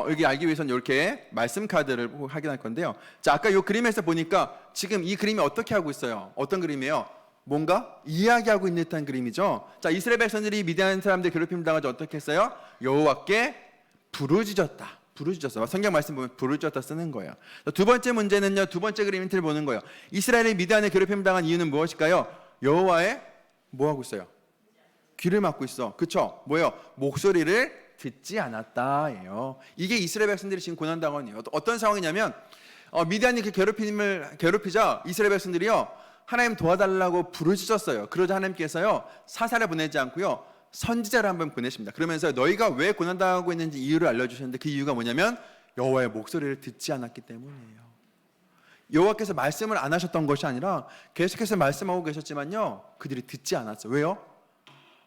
여기 알기 위해서는 이렇게 말씀 카드를 확인할 건데요. 자, 아까 이 그림에서 보니까 지금 이 그림이 어떻게 하고 있어요? 어떤 그림이에요? 뭔가 이야기하고 있는 듯한 그림이죠. 자, 이스라엘 백성들이 미디안 사람들 괴롭힘 당하자 어떻게 했어요? 여호와께 부르짖었다. 부르짖었어. 성경 말씀 보면 부르짖었다 쓰는 거예요. 자, 두 번째 문제는요, 두 번째 그림 힌트를 보는 거예요. 이스라엘이 미디안에 괴롭힘 당한 이유는 무엇일까요? 여호와의 뭐 하고 있어요? 귀를 막고 있어. 그쵸? 뭐예요? 목소리를 듣지 않았다예요. 이게 이스라엘 백성들이 지금 고난당하네요. 어떤 상황이냐면 미디안이 그 괴롭히자 이스라엘 백성들이요 하나님 도와달라고 부르짖었어요. 그러자 하나님께서요 사사를 보내지 않고요 선지자를 한번 보내십니다. 그러면서 너희가 왜 고난당하고 있는지 이유를 알려주셨는데 그 이유가 뭐냐면 여호와의 목소리를 듣지 않았기 때문이에요. 여호와께서 말씀을 안 하셨던 것이 아니라 계속해서 말씀하고 계셨지만요 그들이 듣지 않았어요. 왜요?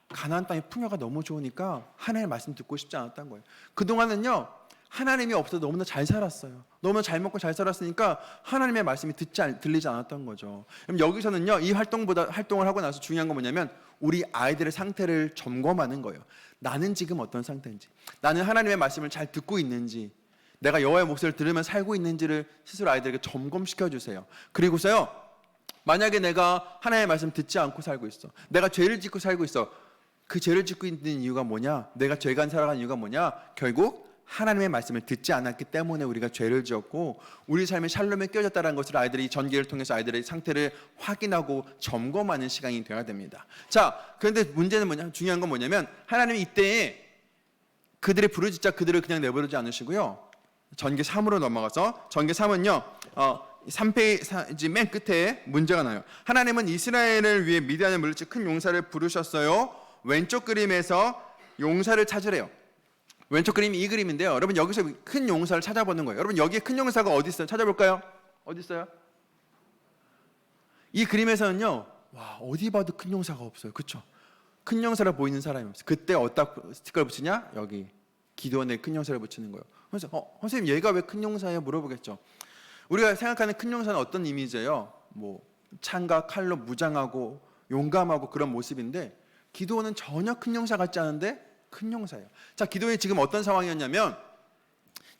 가나안 땅의 풍요가 너무 좋으니까 하나님의 말씀 듣고 싶지 않았던 거예요. 그동안은요 하나님이 없어도 너무나 잘 살았어요. 너무나 잘 먹고 잘 살았으니까 하나님의 말씀이 들리지 않았던 거죠. 그럼 여기서는요 이 활동을 하고 나서 중요한 건 뭐냐면 우리 아이들의 상태를 점검하는 거예요. 나는 지금 어떤 상태인지, 나는 하나님의 말씀을 잘 듣고 있는지, 내가 여호와의 목소리를 들으면 살고 있는지를 스스로 아이들에게 점검시켜 주세요. 그리고서요 만약에 내가 하나님의 말씀 듣지 않고 살고 있어, 내가 죄를 짓고 살고 있어. 그 죄를 짓고 있는 이유가 뭐냐? 내가 죄가 살아가는 이유가 뭐냐? 결국 하나님의 말씀을 듣지 않았기 때문에 우리가 죄를 지었고 우리 삶의 샬롬에 깨어졌다는 것을 아이들이 전기를 통해서 아이들의 상태를 확인하고 점검하는 시간이 되어야 됩니다. 자, 그런데 문제는 뭐냐? 중요한 건 뭐냐면 하나님이 이때에 그들의 부르짖자 그들을 그냥 내버리지 않으시고요. 전개 3으로 넘어가서 전개 3은요. 3페이지 맨 끝에 문제가 나요. 하나님은 이스라엘을 위해 미디안을 물리쳐 큰 용사를 부르셨어요. 왼쪽 그림에서 용사를 찾으래요. 왼쪽 그림이 이 그림인데요. 여러분 여기서 큰 용사를 찾아보는 거예요. 여러분 여기에 큰 용사가 어디 있어요? 찾아볼까요? 어디 있어요? 이 그림에서는요. 와 어디 봐도 큰 용사가 없어요. 그렇죠? 큰 용사라 보이는 사람이 없어요. 그때 어디다 스티커를 붙이냐? 여기 기도원에 큰 용사를 붙이는 거예요. 그래서 선생님 얘가 왜 큰 용사예요? 물어보겠죠. 우리가 생각하는 큰 용사는 어떤 이미지예요? 뭐 창과 칼로 무장하고 용감하고 그런 모습인데 기도원은 전혀 큰 용사 같지 않은데 큰 용사예요. 자, 기도원이 지금 어떤 상황이었냐면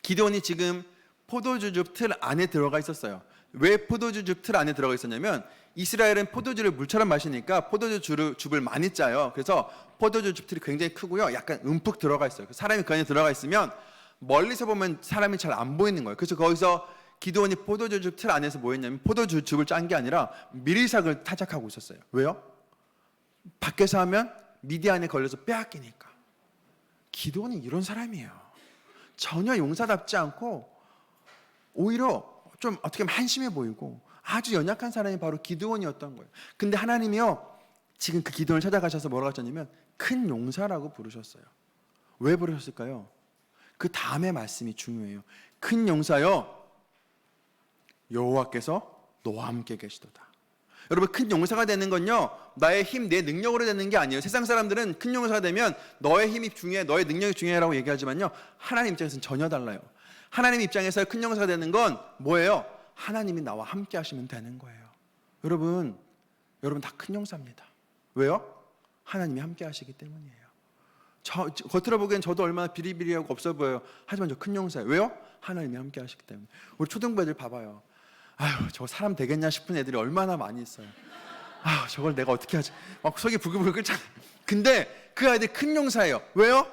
기도원이 지금 포도주즙 틀 안에 들어가 있었어요. 왜 포도주즙 틀 안에 들어가 있었냐면 이스라엘은 포도주를 물처럼 마시니까 포도주즙을 많이 짜요. 그래서 포도주즙 틀이 굉장히 크고요. 약간 움푹 들어가 있어요. 사람이 그 안에 들어가 있으면 멀리서 보면 사람이 잘 안 보이는 거예요. 그래서 거기서 기도원이 포도주즙 틀 안에서 뭐 했냐면 포도주즙을 짠 게 아니라 미리삭을 타작하고 있었어요. 왜요? 밖에서 하면 미디안에 걸려서 빼앗기니까. 기도원이 이런 사람이에요. 전혀 용사답지 않고 오히려 좀 어떻게 보면 한심해 보이고 아주 연약한 사람이 바로 기도원이었던 거예요. 근데 하나님이요 지금 그 기도원을 찾아가셔서 뭐라고 하셨냐면 큰 용사라고 부르셨어요. 왜 부르셨을까요? 그 다음의 말씀이 중요해요. 큰 용사여 여호와께서 너와 함께 계시도다. 여러분 큰 용사가 되는 건요 나의 힘, 내 능력으로 되는 게 아니에요. 세상 사람들은 큰 용사가 되면 너의 힘이 중요해, 너의 능력이 중요해라고 얘기하지만요 하나님 입장에서는 전혀 달라요. 하나님 입장에서 큰 용사가 되는 건 뭐예요? 하나님이 나와 함께 하시면 되는 거예요. 여러분 다 큰 용사입니다. 왜요? 하나님이 함께 하시기 때문이에요. 겉으로 보기엔 저도 얼마나 비리비리하고 없어 보여요. 하지만 저 큰 용사예요. 왜요? 하나님이 함께 하시기 때문에. 우리 초등부 애들 봐봐요. 아유 저 사람 되겠냐 싶은 애들이 얼마나 많이 있어요. 아유 저걸 내가 어떻게 하지? 막 속이 부글부글 끓잖아요. 근데 그 아이들 큰 용사예요. 왜요?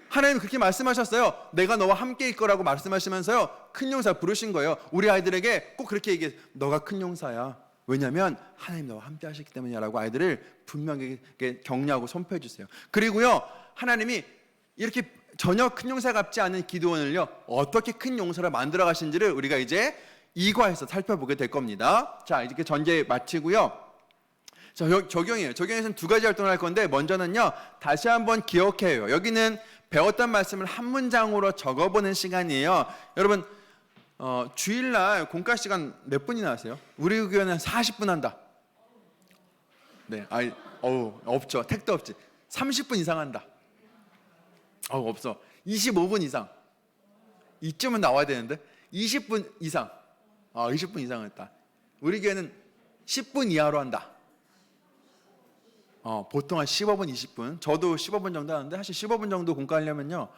하나님이 그렇게 말씀하셨어요. 내가 너와 함께일 거라고 말씀하시면서요 큰 용사 부르신 거예요. 우리 아이들에게 꼭 그렇게 얘기해. 너가 큰 용사야. 왜냐하면 하나님 너와 함께 하시기 때문이라고 아이들을 분명히 격려하고 선포해 주세요. 그리고요 하나님이 이렇게 전혀 큰 용사 같지 않은 기도원을요 어떻게 큰 용사로 만들어 가신지를 우리가 이제 2과에서 살펴보게 될 겁니다. 자 이렇게 전제 마치고요. 자 적용이에요. 적용에서는 두 가지 활동을 할 건데 먼저는요 다시 한번 기억해요. 여기는 배웠던 말씀을 한 문장으로 적어보는 시간이에요. 여러분 주일날 공과 시간 몇 분이나 하세요? 우리 교회는 40분 한다. 네, 없죠. 택도 없지. 30분 이상 한다. 없어. 25분 이상. 이쯤은 나와야 되는데 20분 이상. 20분 이상 했다. 우리 교회는 10분 이하로 한다. 보통 한 15분, 20분. 저도 15분 정도 하는데 사실 15분 정도 공부하려면요.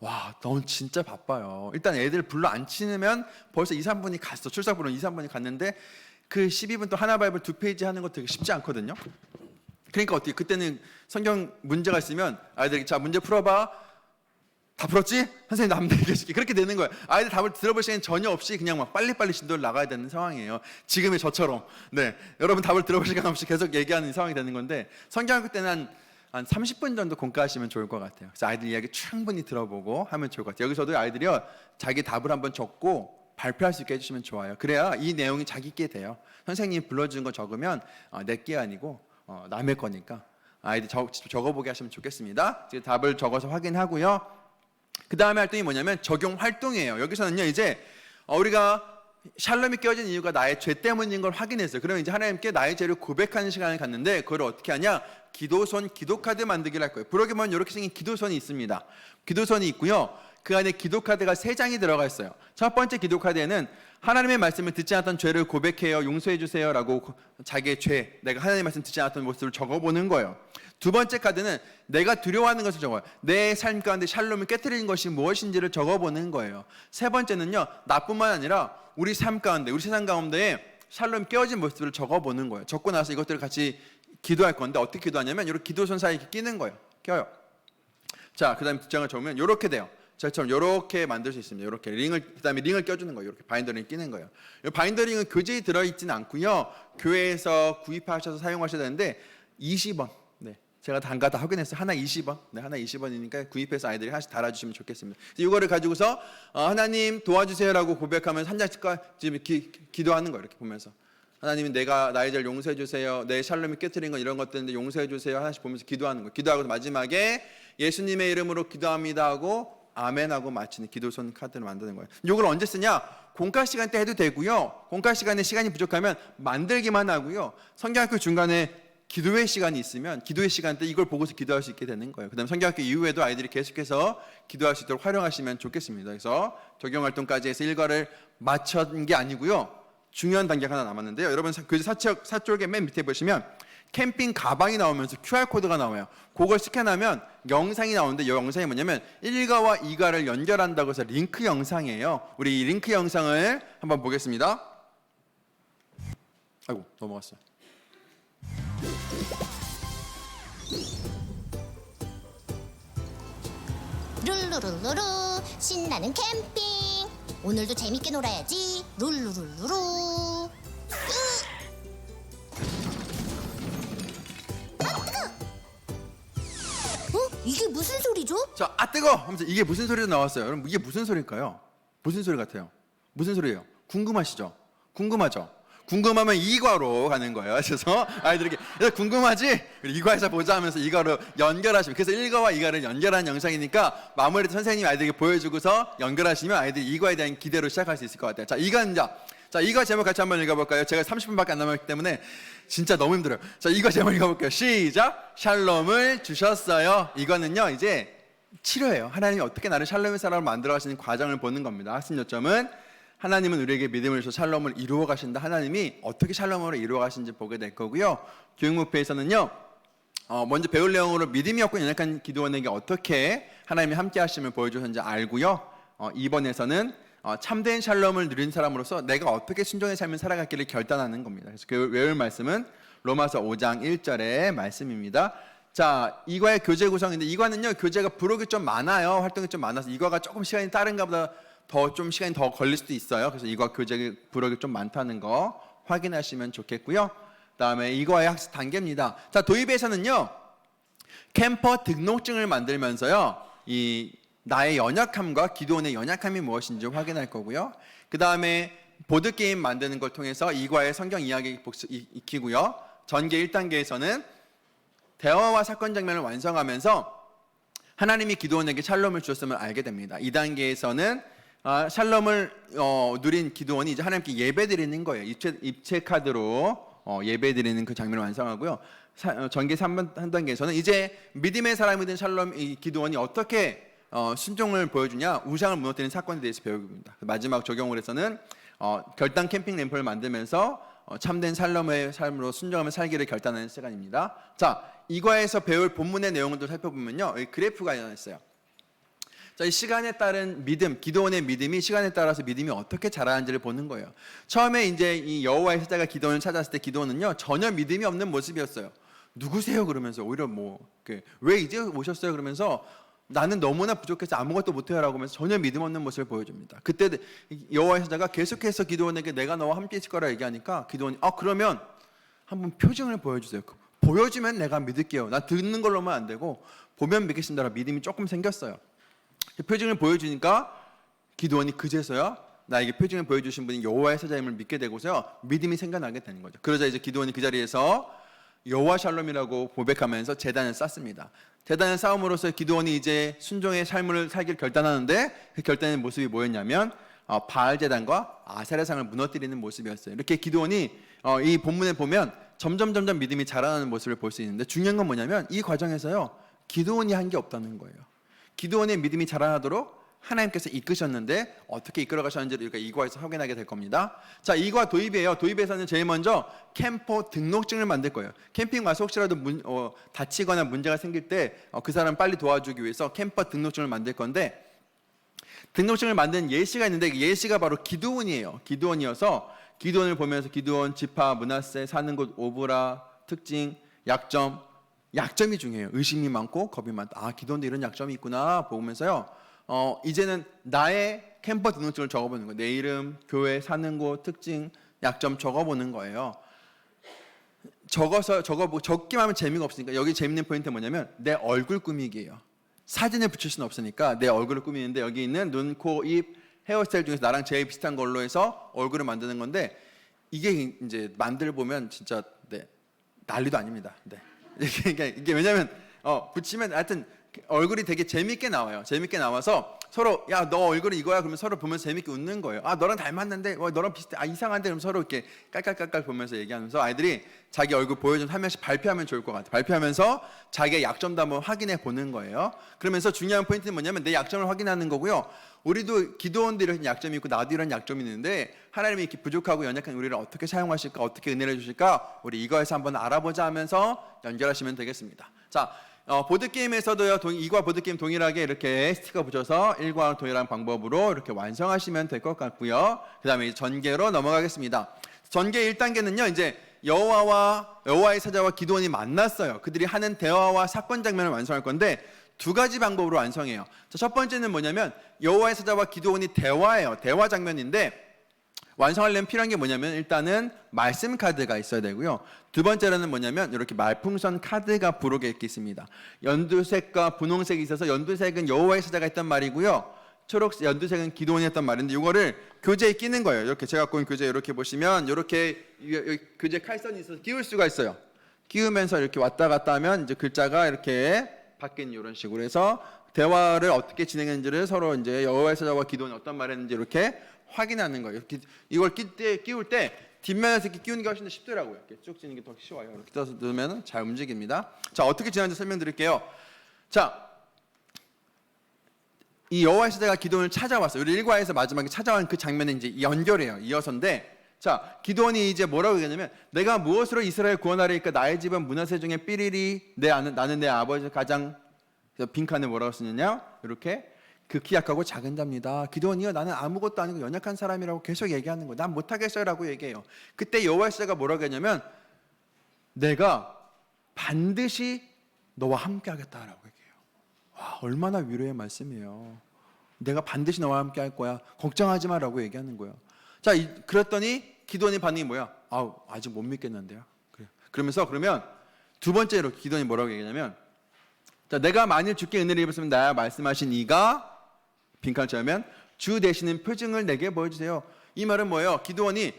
와, 넌 진짜 바빠요. 일단 애들 불러 안 치면 벌써 2, 3분이 갔어. 출석부로 2, 3분이 갔는데 그 12분 또 하나 바이블 2페이지 하는 거 되게 쉽지 않거든요. 그러니까 어떻게 그때는 성경 문제가 있으면 아이들이 자 문제 풀어봐. 다 풀었지? 선생님 남 얘기해줄게. 그렇게 되는 거예요. 아이들 답을 들어볼 시간이 전혀 없이 그냥 막 빨리빨리 진도를 나가야 되는 상황이에요. 지금의 저처럼. 네, 여러분 답을 들어볼 시간 없이 계속 얘기하는 상황이 되는 건데 성경학교 때는 한 30분 정도 공과하시면 좋을 것 같아요. 그래서 아이들 이야기 충분히 들어보고 하면 좋을 것 같아요. 여기서도 아이들이요 자기 답을 한번 적고 발표할 수 있게 해주시면 좋아요. 그래야 이 내용이 자기께 돼요. 선생님이 불러준 거 적으면 내게 아니고 남의 거니까 아이들 적어보게 하시면 좋겠습니다. 이제 답을 적어서 확인하고요. 그 다음에 활동이 뭐냐면 적용 활동이에요. 여기서는요 이제 우리가 샬롬이 깨어진 이유가 나의 죄 때문인 걸 확인했어요. 그러면 이제 하나님께 나의 죄를 고백하는 시간을 갖는데 그걸 어떻게 하냐? 기도선, 기도카드 만들기를 할 거예요. 부록에 보면 이렇게 생긴 기도선이 있습니다. 기도선이 있고요. 그 안에 기도카드가 3장이 들어가 있어요. 첫 번째 기도카드에는 하나님의 말씀을 듣지 않았던 죄를 고백해요. 용서해 주세요 라고 자기의 죄, 내가 하나님의 말씀 듣지 않았던 모습을 적어보는 거예요. 두 번째 카드는 내가 두려워하는 것을 적어요. 내 삶 가운데 샬롬을 깨뜨리는 것이 무엇인지를 적어보는 거예요. 세 번째는요, 나뿐만 아니라 우리 삶 가운데, 우리 세상 가운데에 샬롬이 깨어진 모습을 적어보는 거예요. 적고 나서 이것들을 같이 기도할 건데 어떻게 기도하냐면 이렇게 기도선 사이에 끼는 거예요. 껴요. 자, 그 다음에 뒷장을 적으면 이렇게 돼요. 저처럼 이렇게 만들 수 있습니다. 이렇게 링을, 그 다음에 링을 껴주는 거예요. 이렇게 바인더링 끼는 거예요. 이 바인더링은 교재에 들어있지는 않고요. 교회에서 구입하셔서 사용하셔야 되는데 20원. 네, 제가 단가 다 확인했어요. 하나 20원. 네, 하나 20원이니까 구입해서 아이들이 하나씩 달아주시면 좋겠습니다. 이거를 가지고서 하나님 도와주세요라고 고백하면 한 장씩 지금 기도하는 거예요. 이렇게 보면서. 하나님은 내가 나의 죄를 용서해 주세요. 내 샬롬이 깨트린 건 이런 것들인데 용서해 주세요. 하나씩 보면서 기도하는 거예요. 기도하고 마지막에 예수님의 이름으로 기도합니다 하고 아멘하고 마치는 기도선 카드를 만드는 거예요. 이걸 언제 쓰냐? 공과 시간 때 해도 되고요. 공과 시간에 시간이 부족하면 만들기만 하고요. 성경학교 중간에 기도회 시간이 있으면 기도회 시간 때 이걸 보고서 기도할 수 있게 되는 거예요. 그다음 성경학교 이후에도 아이들이 계속해서 기도할 수 있도록 활용하시면 좋겠습니다. 그래서 적용활동까지 해서 일과를 마친 게 아니고요. 중요한 단계가 하나 남았는데요. 여러분 교재 사쪽에 맨 밑에 보시면 캠핑 가방이 나오면서 QR코드가 나와요. 그걸 스캔하면 영상이 나오는데 이 영상이 뭐냐면 1과와 2과를 연결한다고 해서 링크 영상이에요. 우리 이 링크 영상을 한번 보겠습니다. 아이고 넘어갔어요. 룰루룰루루 신나는 캠핑 오늘도 재밌게 놀아야지 룰루룰루루 이게 무슨 소리죠? 자, 뜨거! 하면서 이게 무슨 소리로 나왔어요? 여러분 이게 무슨 소리일까요? 무슨 소리 같아요? 무슨 소리예요? 궁금하시죠? 궁금하죠? 궁금하면 2과로 가는 거예요. 그래서 아이들에게 궁금하지? 2과에서 보자 하면서 2과로 연결하시면, 그래서 1과와 2과를 연결한 영상이니까 마무리 선생님이 아이들에게 보여주고서 연결하시면 아이들이 2과에 대한 기대로 시작할 수 있을 것 같아요. 자, 2과 제목 같이 한번 읽어볼까요? 제가 30분밖에 안 남았기 때문에 진짜 너무 힘들어요. 자, 2과 제목 읽어볼게요. 시작! 샬롬을 주셨어요. 이거는요 이제 치료예요. 하나님이 어떻게 나를 샬롬의 사람으로 만들어 가시는 과정을 보는 겁니다. 학습 요점은 하나님은 우리에게 믿음을 주셔서 샬롬을 이루어 가신다. 하나님이 어떻게 샬롬으로 이루어 가신지 보게 될 거고요. 교육 목표에서는요 먼저 배울 내용으로 믿음이 없고 연약한 기도원에게 어떻게 하나님이 함께 하심을 보여주셨는지 알고요. 2번에서는 참된 샬롬을 누린 사람으로서 내가 어떻게 순종의 삶을 살아갔기를 결단하는 겁니다. 그래서 그 외울 말씀은 로마서 5장 1절의 말씀입니다. 자, 2과의 교재 구성인데 2과는요 교재가 부록이 좀 많아요. 활동이 좀 많아서 2과가 조금 시간이 다른가 보다 좀 시간이 더 걸릴 수도 있어요. 그래서 2과 교재 부록이 좀 많다는 거 확인하시면 좋겠고요. 그다음에 2과의 학습 단계입니다. 자, 도입에서는요 캠퍼 등록증을 만들면서요 이 나의 연약함과 기도원의 연약함이 무엇인지 확인할 거고요. 그 다음에 보드게임 만드는 걸 통해서 2과의 성경 이야기 익히고요. 전개 1단계에서는 대화와 사건 장면을 완성하면서 하나님이 기도원에게 샬롬을 주셨음을 알게 됩니다. 2단계에서는 샬롬을 누린 기도원이 이제 하나님께 예배드리는 거예요. 입체 카드로 예배드리는 그 장면을 완성하고요. 전개 3단계에서는 이제 믿음의 사람이 된 샬롬 이 기도원이 어떻게 순종을 보여주냐, 우상을 무너뜨리는 사건에 대해서 배웁니다. 마지막 적용으로서는 결단 캠핑 램프를 만들면서 참된 샬롬의 삶으로 순종하며 살기를 결단하는 시간입니다. 자, 이과에서 배울 본문의 내용을 또 살펴보면요, 그래프가 있어요. 자, 이 시간에 따른 믿음, 기도원의 믿음이 시간에 따라서 믿음이 어떻게 자라는지를 보는 거예요. 처음에 이제 이 여호와의 사자가 기도원을 찾았을 때 기도원은요 전혀 믿음이 없는 모습이었어요. 누구세요? 그러면서 오히려 왜 이제 오셨어요? 그러면서 나는 너무나 부족해서 아무것도 못해요라고 하면서 전혀 믿음 없는 모습을 보여줍니다. 그때 여호와의 사자가 계속해서 기도원에게 내가 너와 함께 있을 거라 얘기하니까 기도원이 그러면 한번 표징을 보여주세요. 보여주면 내가 믿을게요. 나 듣는 걸로만 안 되고 보면 믿겠습니다라고 믿음이 조금 생겼어요. 표징을 보여주니까 기드온이 그제서야 나에게 표징을 보여주신 분이 여호와의 사자임을 믿게 되고서요 믿음이 생겨나게 되는 거죠. 그러자 이제 기드온이 그 자리에서 여호와 샬롬이라고 고백하면서 제단을 쌓습니다. 제단을 쌓음으로써 기드온이 이제 순종의 삶을 살기를 결단하는데 그 결단의 모습이 뭐였냐면 바알 제단과 아세라상을 무너뜨리는 모습이었어요. 이렇게 기드온이 이 본문에 보면 점점 믿음이 자라나는 모습을 볼 수 있는데 중요한 건 뭐냐면 이 과정에서요 기드온이 한 게 없다는 거예요. 기드온의 믿음이 자라나도록 하나님께서 이끄셨는데 어떻게 이끌어 가셨는지를 우리가 이과에서 확인하게 될 겁니다. 자, 이과 도입이에요. 도입에서는 제일 먼저 캠퍼 등록증을 만들 거예요. 캠핑 와서 혹시라도 다치거나 문제가 생길 때 그 사람 빨리 도와주기 위해서 캠퍼 등록증을 만들 건데 등록증을 만든 예시가 있는데 그 예시가 바로 기드온이에요. 기드온이어서 기드온을 보면서 기드온, 지파, 므낫세, 사는 곳, 오브라, 특징, 약점이 중요해요. 의심이 많고 겁이 많다. 기드온도 이런 약점이 있구나 보면서요. 이제는 나의 캠퍼 등록증을 적어보는 거예요. 내 이름, 교회, 사는 곳, 특징, 약점 적어보는 거예요. 적기만 하면 재미가 없으니까 여기 재밌는 포인트는 뭐냐면 내 얼굴 꾸미기예요. 사진을 붙일 수는 없으니까 내 얼굴을 꾸미는데 여기 있는 눈, 코, 입, 헤어스타일 중에서 나랑 제일 비슷한 걸로 해서 얼굴을 만드는 건데 이게 이제 만들 보면 진짜 난리도 아닙니다. 이게 왜냐면 붙이면 하여튼 얼굴이 되게 재밌게 나와요. 재밌게 나와서 서로 야 너 얼굴은 이거야 그러면 서로 보면서 재밌게 웃는 거예요. 너랑 닮았는데 너랑 비슷해. 이상한데 그럼 서로 이렇게 깔깔깔깔 보면서 얘기하면서 아이들이 자기 얼굴 보여주면 한 명씩 발표하면 좋을 것 같아요. 발표하면서 자기의 약점도 한번 확인해 보는 거예요. 그러면서 중요한 포인트는 뭐냐면 내 약점을 확인하는 거고요. 우리도 기도원도 이런 약점이 있고 나도 이런 약점이 있는데 하나님이 이렇게 부족하고 연약한 우리를 어떻게 사용하실까, 어떻게 은혜를 주실까 우리 이거에서 한번 알아보자 하면서 연결하시면 되겠습니다. 자, 보드게임에서도요, 이과 보드게임 동일하게 이렇게 스티커 붙여서 1과 동일한 방법으로 이렇게 완성하시면 될 것 같고요. 그 다음에 전개로 넘어가겠습니다. 전개 1단계는요, 이제 여호와의 사자와 기드온이 만났어요. 그들이 하는 대화와 사건 장면을 완성할 건데 두 가지 방법으로 완성해요. 자, 첫 번째는 뭐냐면 여호와의 사자와 기드온이 대화예요. 대화 장면인데 완성하려면 필요한 게 뭐냐면 일단은 말씀 카드가 있어야 되고요. 두 번째로는 뭐냐면 이렇게 말풍선 카드가 부록에 이렇게 있습니다. 연두색과 분홍색이 있어서 연두색은 여호와의 사자가 했던 말이고요. 초록색 연두색은 기드온이 했던 말인데 이거를 교재에 끼는 거예요. 이렇게 제가 갖고 있는 교재 이렇게 보시면 이렇게 교재 칼선이 있어서 끼울 수가 있어요. 끼우면서 이렇게 왔다 갔다 하면 이제 글자가 이렇게 바뀌는 이런 식으로 해서 대화를 어떻게 진행했는지를 서로 이제 여호와의 사자와 기드온이 어떤 말을 했는지 이렇게 확인하는 거예요. 이렇게 이걸 끼울 때 뒷면에서 이렇게 끼우는 게 훨씬 더 쉽더라고요. 이렇게 쭉 찌는 게 더 쉬워요. 이렇게 떠서 넣으면 잘 움직입니다. 자, 어떻게 진행하는지 설명드릴게요. 자, 이 여호와의 사자가 기드온을 찾아왔어요. 우리 1과에서 마지막에 찾아온 그 장면에 이제 연결해요. 이어서인데, 자, 기드온이 이제 뭐라고 얘기하냐면 내가 무엇으로 이스라엘 구원하리까 나의 집은 므낫세 중에 삐리리 나는 내 아버지 가장 빈칸에 뭐라고 쓰느냐 이렇게 극히 약하고 작은 자입니다. 기드온이요 나는 아무것도 아니고 연약한 사람이라고 계속 얘기하는 거예요. 난 못하겠어요라고 얘기해요. 그때 여호와의 사자가 뭐라고 했냐면 내가 반드시 너와 함께 하겠다라고 얘기해요. 와, 얼마나 위로의 말씀이에요. 내가 반드시 너와 함께 할 거야. 걱정하지 마라고 얘기하는 거예요. 자, 그랬더니 기드온의 반응이 뭐야? 아직 못 믿겠는데요. 그러면서 그러면 두 번째로 기드온이 뭐라고 얘기하냐면 자, 내가 만일 주께 은혜를 입었으면 나야 말씀하신 이가 빈칸을 채우면 주 되시는 표징을 내게 보여주세요. 이 말은 뭐예요? 기드온이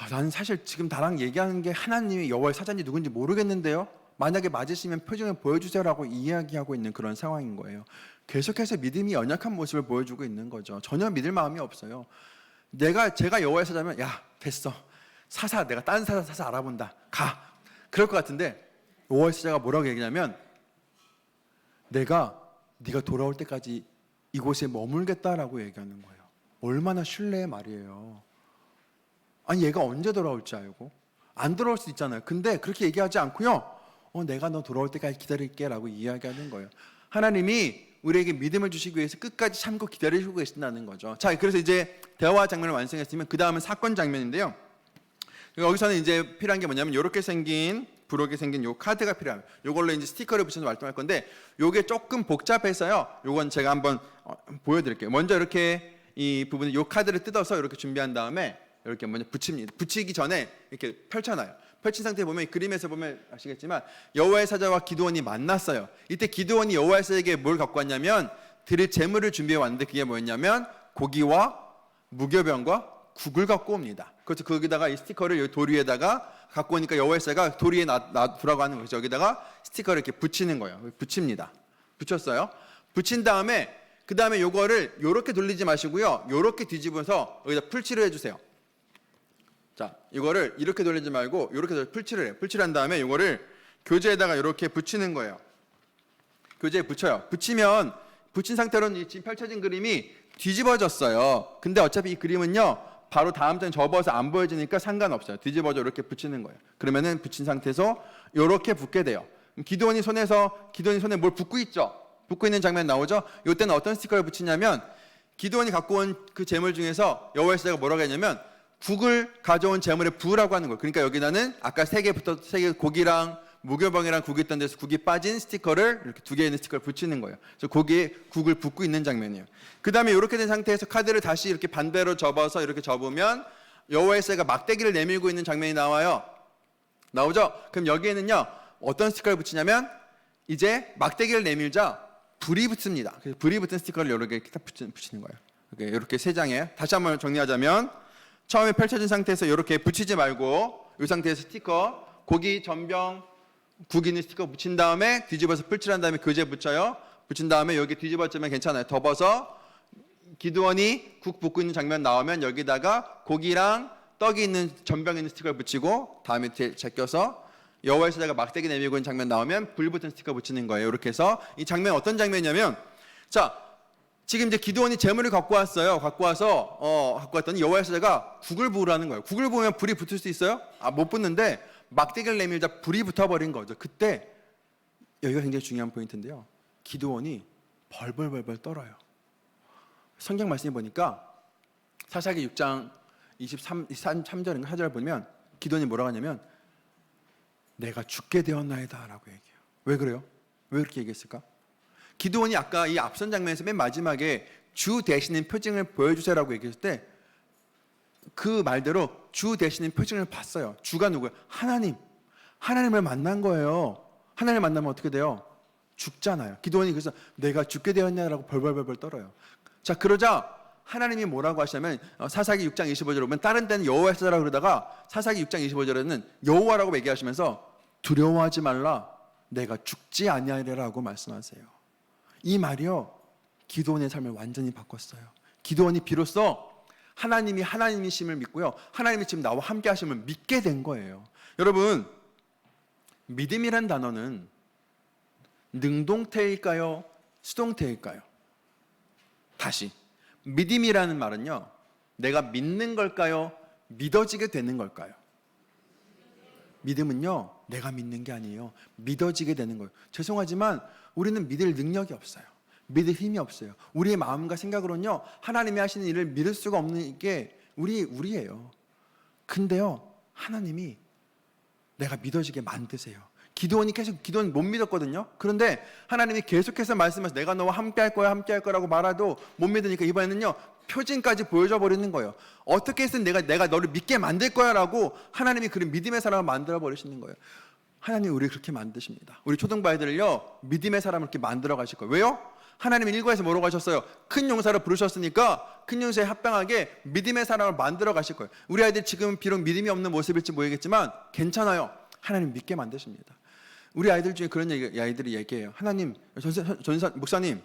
나는 사실 지금 나랑 얘기하는 게 하나님이 여호와의 사자인지 누군지 모르겠는데요. 만약에 맞으시면 표징을 보여주세요라고 이야기하고 있는 그런 상황인 거예요. 계속해서 믿음이 연약한 모습을 보여주고 있는 거죠. 전혀 믿을 마음이 없어요. 제가 여호와의 사자면 야 됐어. 내가 다른 사자 알아본다. 가. 그럴 것 같은데 여호와의 사자가 뭐라고 얘기냐면 네가 돌아올 때까지 이곳에 머물겠다라고 얘기하는 거예요. 얼마나 신뢰의 말이에요. 아니 얘가 언제 돌아올지 알고 안 돌아올 수 있잖아요. 근데 그렇게 얘기하지 않고요. 내가 너 돌아올 때까지 기다릴게라고 이야기하는 거예요. 하나님이 우리에게 믿음을 주시기 위해서 끝까지 참고 기다리시고 계신다는 거죠. 자, 그래서 이제 대화 장면을 완성했으면 그 다음은 사건 장면인데요. 여기서는 이제 필요한 게 뭐냐면 이렇게 생긴 부록이 생긴 요 카드가 필요합니다. 요걸로 이제 스티커를 붙여서 활동할 건데 요게 조금 복잡해서요. 요건 제가 한번 보여드릴게요. 먼저 이렇게 이 부분을 요 카드를 뜯어서 이렇게 준비한 다음에 이렇게 먼저 붙입니다. 붙이기 전에 이렇게 펼쳐놔요. 펼친 상태에 보면 이 그림에서 보면 아시겠지만 여호와의 사자와 기드온이 만났어요. 이때 기드온이 여호와의 사자에게 뭘 갖고 왔냐면 드릴 제물을 준비해 왔는데 그게 뭐였냐면 고기와 무교병과 국을 갖고 옵니다. 그래서 거기다가 이 스티커를 여기 돌 위에다가 갖고 오니까 여호와의 사자가 돌 위에 놔두라고 하는 거죠. 여기다가 스티커를 이렇게 붙이는 거예요. 붙입니다. 붙였어요. 붙인 다음에 그 다음에 요거를 요렇게 돌리지 마시고요. 요렇게 뒤집어서 여기다 풀칠을 해주세요. 자, 이거를 이렇게 돌리지 말고 요렇게 풀칠을 해요. 풀칠한 다음에 요거를 교재에다가 요렇게 붙이는 거예요. 교재에 붙여요. 붙이면 붙인 상태로는 지금 펼쳐진 그림이 뒤집어졌어요. 근데 어차피 이 그림은요 바로 다음 장에 접어서 안 보여지니까 상관없어요. 뒤집어져 이렇게 붙이는 거예요. 그러면은 붙인 상태에서 요렇게 붙게 돼요. 기드온이 손에 뭘 붙고 있죠. 붙고 있는 장면 나오죠. 이때는 어떤 스티커를 붙이냐면 기드온이 갖고 온 그 재물 중에서 여호와의 사자가 뭐라고 했냐면 국을 가져온 재물에 부으라고 하는 거예요. 그러니까 여기다는 아까 세 개 고기랑 무교병이랑 국이 있던 데서 국이 빠진 스티커를 이렇게 두 개 있는 스티커를 붙이는 거예요. 그래서 거기에 국을 붓고 있는 장면이에요. 그 다음에 이렇게 된 상태에서 카드를 다시 이렇게 반대로 접어서 이렇게 접으면 여호와의 사자가 막대기를 내밀고 있는 장면이 나와요. 나오죠? 그럼 여기에는요 어떤 스티커를 붙이냐면 이제 막대기를 내밀자 불이 붙습니다. 그래서 불이 붙은 스티커를 이렇게 딱 붙이는 거예요. 이렇게 세 장에 다시 한번 정리하자면 처음에 펼쳐진 상태에서 이렇게 붙이지 말고 이 상태에서 스티커 고기, 전병, 국 있는 스티커 붙인 다음에 뒤집어서 풀칠한 다음에 교재 붙여요. 붙인 다음에 여기 뒤집어지면 괜찮아요. 덮어서 기드온이 국 붓고 있는 장면 나오면 여기다가 고기랑 떡이 있는 전병 있는 스티커를 붙이고 다음에 제껴서 여호와의 사자가 막대기 내밀고 있는 장면 나오면 불 붙은 스티커 붙이는 거예요. 이렇게 해서 이 장면 어떤 장면이냐면 자 지금 이제 기드온이 재물을 갖고 왔어요. 갖고 왔더니 여호와의 사자가 국을 부으라는 거예요. 국을 부으면 불이 붙을 수 있어요? 못 붙는데 막대기를 내밀자 불이 붙어버린 거죠. 그때 여기가 굉장히 중요한 포인트인데요. 기드온이 벌벌벌벌 떨어요. 성경 말씀에 보니까 사사기 6장 23절인가 4절 보면 기드온이 뭐라고 하냐면 내가 죽게 되었나이다 라고 얘기해요. 왜 그래요? 왜 그렇게 얘기했을까? 기드온이 아까 이 앞선 장면에서 맨 마지막에 주 대신인 표징을 보여주세요라고 얘기했을 때 그 말대로 주 대신인 표징을 봤어요. 주가 누구예요? 하나님을 만난 거예요. 하나님을 만나면 어떻게 돼요? 죽잖아요. 기드온이 그래서 내가 죽게 되었냐라고 벌벌벌벌 떨어요. 자 그러자 하나님이 뭐라고 하시냐면 사사기 6장 25절에 보면 다른 때는 여호와의 사자라고 그러다가 사사기 6장 25절에는 여호와라고 얘기하시면서 두려워하지 말라 내가 죽지 아니하리라고 말씀하세요. 이 말이요 기드온의 삶을 완전히 바꿨어요. 기드온이 비로소 하나님이 하나님이심을 믿고요 하나님이 지금 나와 함께 하심을 믿게 된 거예요. 여러분 믿음이란 단어는 능동태일까요? 수동태일까요? 다시 믿음이라는 말은요 내가 믿는 걸까요? 믿어지게 되는 걸까요? 믿음은요 내가 믿는 게 아니에요. 믿어지게 되는 거예요. 죄송하지만 우리는 믿을 능력이 없어요. 믿을 힘이 없어요. 우리의 마음과 생각으로는요 하나님이 하시는 일을 믿을 수가 없는 게 우리예요. 근데요 하나님이 내가 믿어지게 만드세요. 기드온이 못 믿었거든요. 그런데 하나님이 계속해서 말씀하셔서 내가 너와 함께 할 거라고 말해도 못 믿으니까 이번에는요 표징까지 보여줘 버리는 거예요. 어떻게 해서든 내가 너를 믿게 만들 거야 라고 하나님이 그런 믿음의 사람을 만들어 버리시는 거예요. 하나님이 우리를 그렇게 만드십니다. 우리 초등부 아이들을요 믿음의 사람을 이렇게 만들어 가실 거예요. 왜요? 하나님이 일과에서 뭐라고 하셨어요? 큰 용사를 부르셨으니까 큰 용사에 합당하게 믿음의 사람을 만들어 가실 거예요. 우리 아이들 지금 비록 믿음이 없는 모습일지 모르겠지만 괜찮아요. 하나님 믿게 만드십니다. 우리 아이들 중에 그런 아이들이 얘기해요. 하나님, 목사님,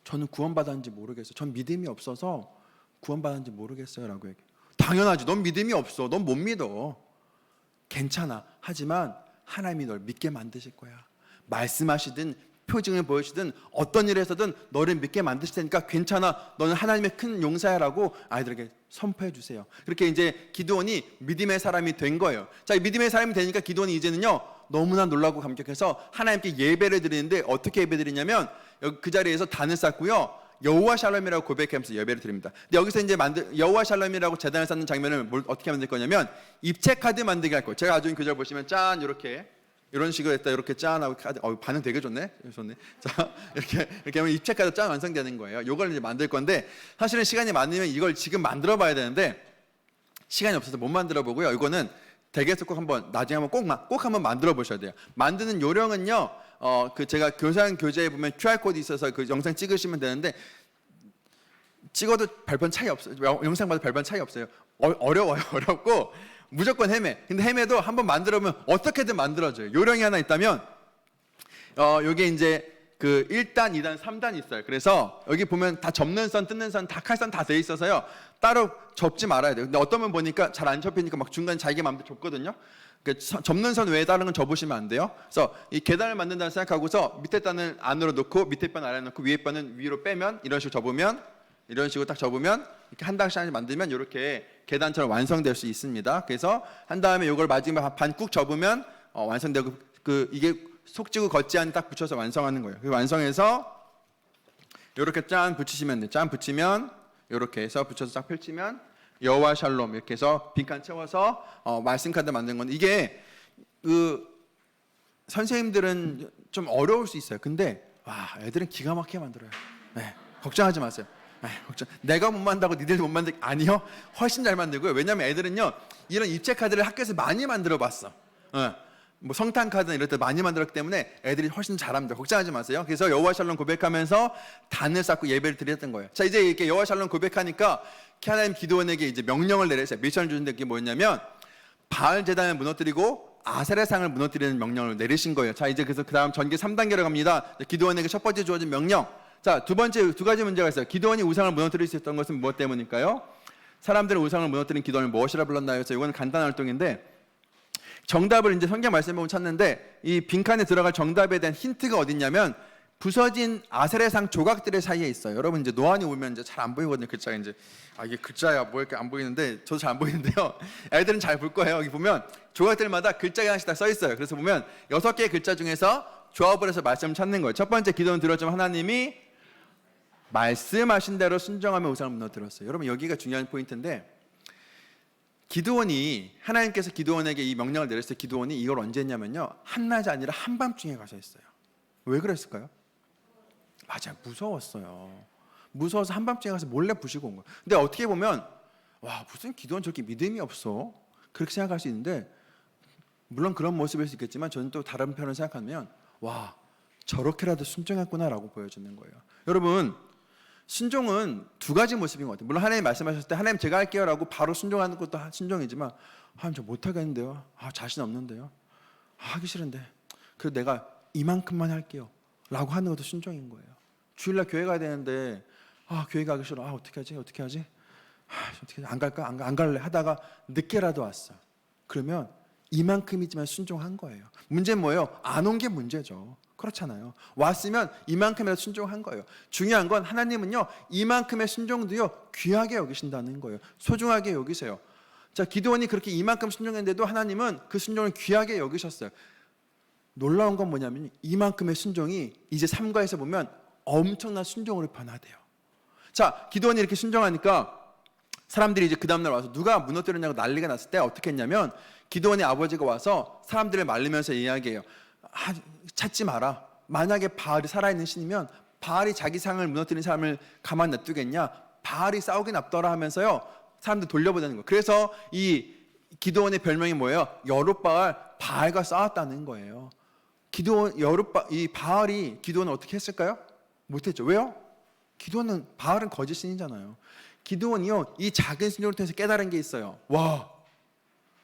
저는 구원받았는지 모르겠어요. 전 믿음이 없어서 구원받았는지 모르겠어요 라고 얘기해요. 당연하지. 넌 믿음이 없어. 넌 못 믿어. 괜찮아. 하지만 하나님이 널 믿게 만드실 거야. 말씀하시든 표징을 보여주든 어떤 일을 해서든 너를 믿게 만드실 테니까 괜찮아. 너는 하나님의 큰 용사야라고 아이들에게 선포해 주세요. 그렇게 이제 기드온이 믿음의 사람이 된 거예요. 자, 믿음의 사람이 되니까 기드온이 이제는요 너무나 놀라고 감격해서 하나님께 예배를 드리는데 어떻게 예배 드리냐면 그 자리에서 단을 쌓고요 여호와 샬롬이라고 고백하면서 예배를 드립니다. 근데 여기서 이제 여호와 샬롬이라고 재단을 쌓는 장면을 어떻게 만들 거냐면 입체 카드 만들게 할 거예요. 제가 가지고 있는 그 절 보시면 짠 이렇게 이런 식으로 했다 이렇게 짠 하고 카드 반응 되게 좋네. 자 이렇게 하면 입체 카드 짠 완성되는 거예요. 이걸 이제 만들 건데 사실은 시간이 많으면 이걸 지금 만들어 봐야 되는데 시간이 없어서 못 만들어 보고요. 이거는 댁에서 꼭 한번 나중에 한번 꼭 한번 만들어 보셔야 돼요. 만드는 요령은요. 그 제가 교사형 교재에 보면 QR 코드 있어서 그 영상 찍으시면 되는데 찍어도 별반 차이 없어요. 영상 봐도 별반 차이 없어요. 어려워요. 어렵고 무조건 헤매. 근데 헤매도 한번 만들어 보면 어떻게든 만들어져요. 요령이 하나 있다면 요게 이제 그 1단, 2단, 3단 있어요. 그래서 여기 보면 다 접는 선, 뜯는 선, 다 칼선 다 돼 있어서요. 따로 접지 말아야 돼요. 근데 어떤 분 보니까 잘 안 접히니까 막 중간에 자기 마음대로 접거든요. 그러니까 접는 선 외에 다른 건 접으시면 안 돼요. 그래서 이 계단을 만든다고 생각하고서 밑에 단을 안으로 넣고 밑에 반 아래에 넣고 위에 반은 위로 빼면 이런 식으로 접으면 이런 식으로 딱 접으면 이렇게 한 단씩 만들면 이렇게 계단처럼 완성될 수 있습니다. 그래서 한 다음에 이걸 마지막에 반 꾹 접으면 완성되고 이게 속지고 걷지 않이 딱 붙여서 완성하는 거예요. 완성해서 이렇게 짠 붙이시면 돼요. 짠 붙이면 이렇게 해서 붙여서 딱 펼치면 여호와 샬롬 이렇게 해서 빈칸 채워서 말씀 카드 만든 건데 이게 그 선생님들은 좀 어려울 수 있어요. 근데 와 애들은 기가 막히게 만들어요. 네, 걱정하지 마세요. 내가 못 만든다고 니들도 못 만들 아니요. 훨씬 잘 만들고요. 왜냐하면 애들은요 이런 입체 카드를 학교에서 많이 만들어 봤어. 뭐 성탄 카드나 이럴 때 많이 만들었기 때문에 애들이 훨씬 잘합니다. 걱정하지 마세요. 그래서 여호와 샬롬 고백하면서 단을 쌓고 예배를 드렸던 거예요. 자 이제 이렇게 여호와 샬롬 고백하니까 하나님 기드온에게 이제 명령을 내렸어요. 미션을 주는데 그게 뭐였냐면 바알 제단을 무너뜨리고 아세라 상을 무너뜨리는 명령을 내리신 거예요. 자 이제 그래서 그다음 전개 3단계로 갑니다. 기드온에게 첫 번째 주어진 명령. 자 두 가지 문제가 있어요. 기드온이 우상을 무너뜨릴 수 있었던 것은 무엇 때문일까요? 사람들은 우상을 무너뜨린 기드온을 무엇이라 불렀나요? 그래서 이건 간단한 활동인데. 정답을 이제 성경 말씀 보면 찾는데 이 빈칸에 들어갈 정답에 대한 힌트가 어디 있냐면 부서진 아세라상 조각들의 사이에 있어요. 여러분 이제 노안이 오면 이제 잘 안 보이거든요. 글자가 이제 이게 글자야 뭐 이렇게 안 보이는데 저도 잘 안 보이는데요. 애들은 잘 볼 거예요. 여기 보면 조각들마다 글자가 하나씩 다 써 있어요. 그래서 보면 6개의 글자 중에서 조합을 해서 말씀을 찾는 거예요. 첫 번째 기도는 들었지만 하나님이 말씀하신 대로 순종하며 우상을 무너뜨렸어요. 여러분 여기가 중요한 포인트인데 기드온이 하나님께서 기드온에게 이 명령을 내렸을 때 기드온이 이걸 언제 했냐면요 한낮이 아니라 한밤중에 가서 했어요. 왜 그랬을까요? 맞아요. 무서웠어요. 무서워서 한밤중에 가서 몰래 부시고 온 거예요. 근데 어떻게 보면 와 무슨 기드온 저렇게 믿음이 없어 그렇게 생각할 수 있는데 물론 그런 모습일 수 있겠지만 저는 또 다른 편을 생각하면 와 저렇게라도 순종했구나라고 보여지는 거예요. 여러분 순종은 두 가지 모습인 것 같아요. 물론 하나님 말씀하셨을 때 하나님 제가 할게요라고 바로 순종하는 것도 순종이지만 하나님 저 못하겠는데요. 자신 없는데요. 하기 싫은데 그래도 내가 이만큼만 할게요 라고 하는 것도 순종인 거예요. 주일날 교회 가야 되는데 교회 가기 싫어. 어떻게 하지? 어떻게 안 갈까? 안 갈래 하다가 늦게라도 왔어. 그러면 이만큼이지만 순종한 거예요. 문제는 뭐예요? 안 온 게 문제죠. 그렇잖아요. 왔으면 이만큼이라도 순종한 거예요. 중요한 건 하나님은요 이만큼의 순종도요 귀하게 여기신다는 거예요. 소중하게 여기세요. 자 기드온이 그렇게 이만큼 순종했는데도 하나님은 그 순종을 귀하게 여기셨어요. 놀라운 건 뭐냐면 이만큼의 순종이 이제 3과에서 보면 엄청난 순종으로 변화돼요. 자 기드온이 이렇게 순종하니까 사람들이 이제 그 다음날 와서 누가 무너뜨렸냐고 난리가 났을 때 어떻게 했냐면 기드온의 아버지가 와서 사람들을 말리면서 이야기해요. 찾지 마라. 만약에 바알이 살아있는 신이면 바알이 자기 상을 무너뜨린 사람을 가만 놔두겠냐? 바알이 싸우긴 앞더라 하면서요 사람들 돌려보내는 거예요. 그래서 이 기드온의 별명이 뭐예요? 여룻바알, 바알과 싸웠다는 거예요. 이 바알이 기드온을 어떻게 했을까요? 못했죠. 왜요? 바알은 거짓 신이잖아요. 기드온이요 이 작은 순종을 통해서 깨달은 게 있어요. 와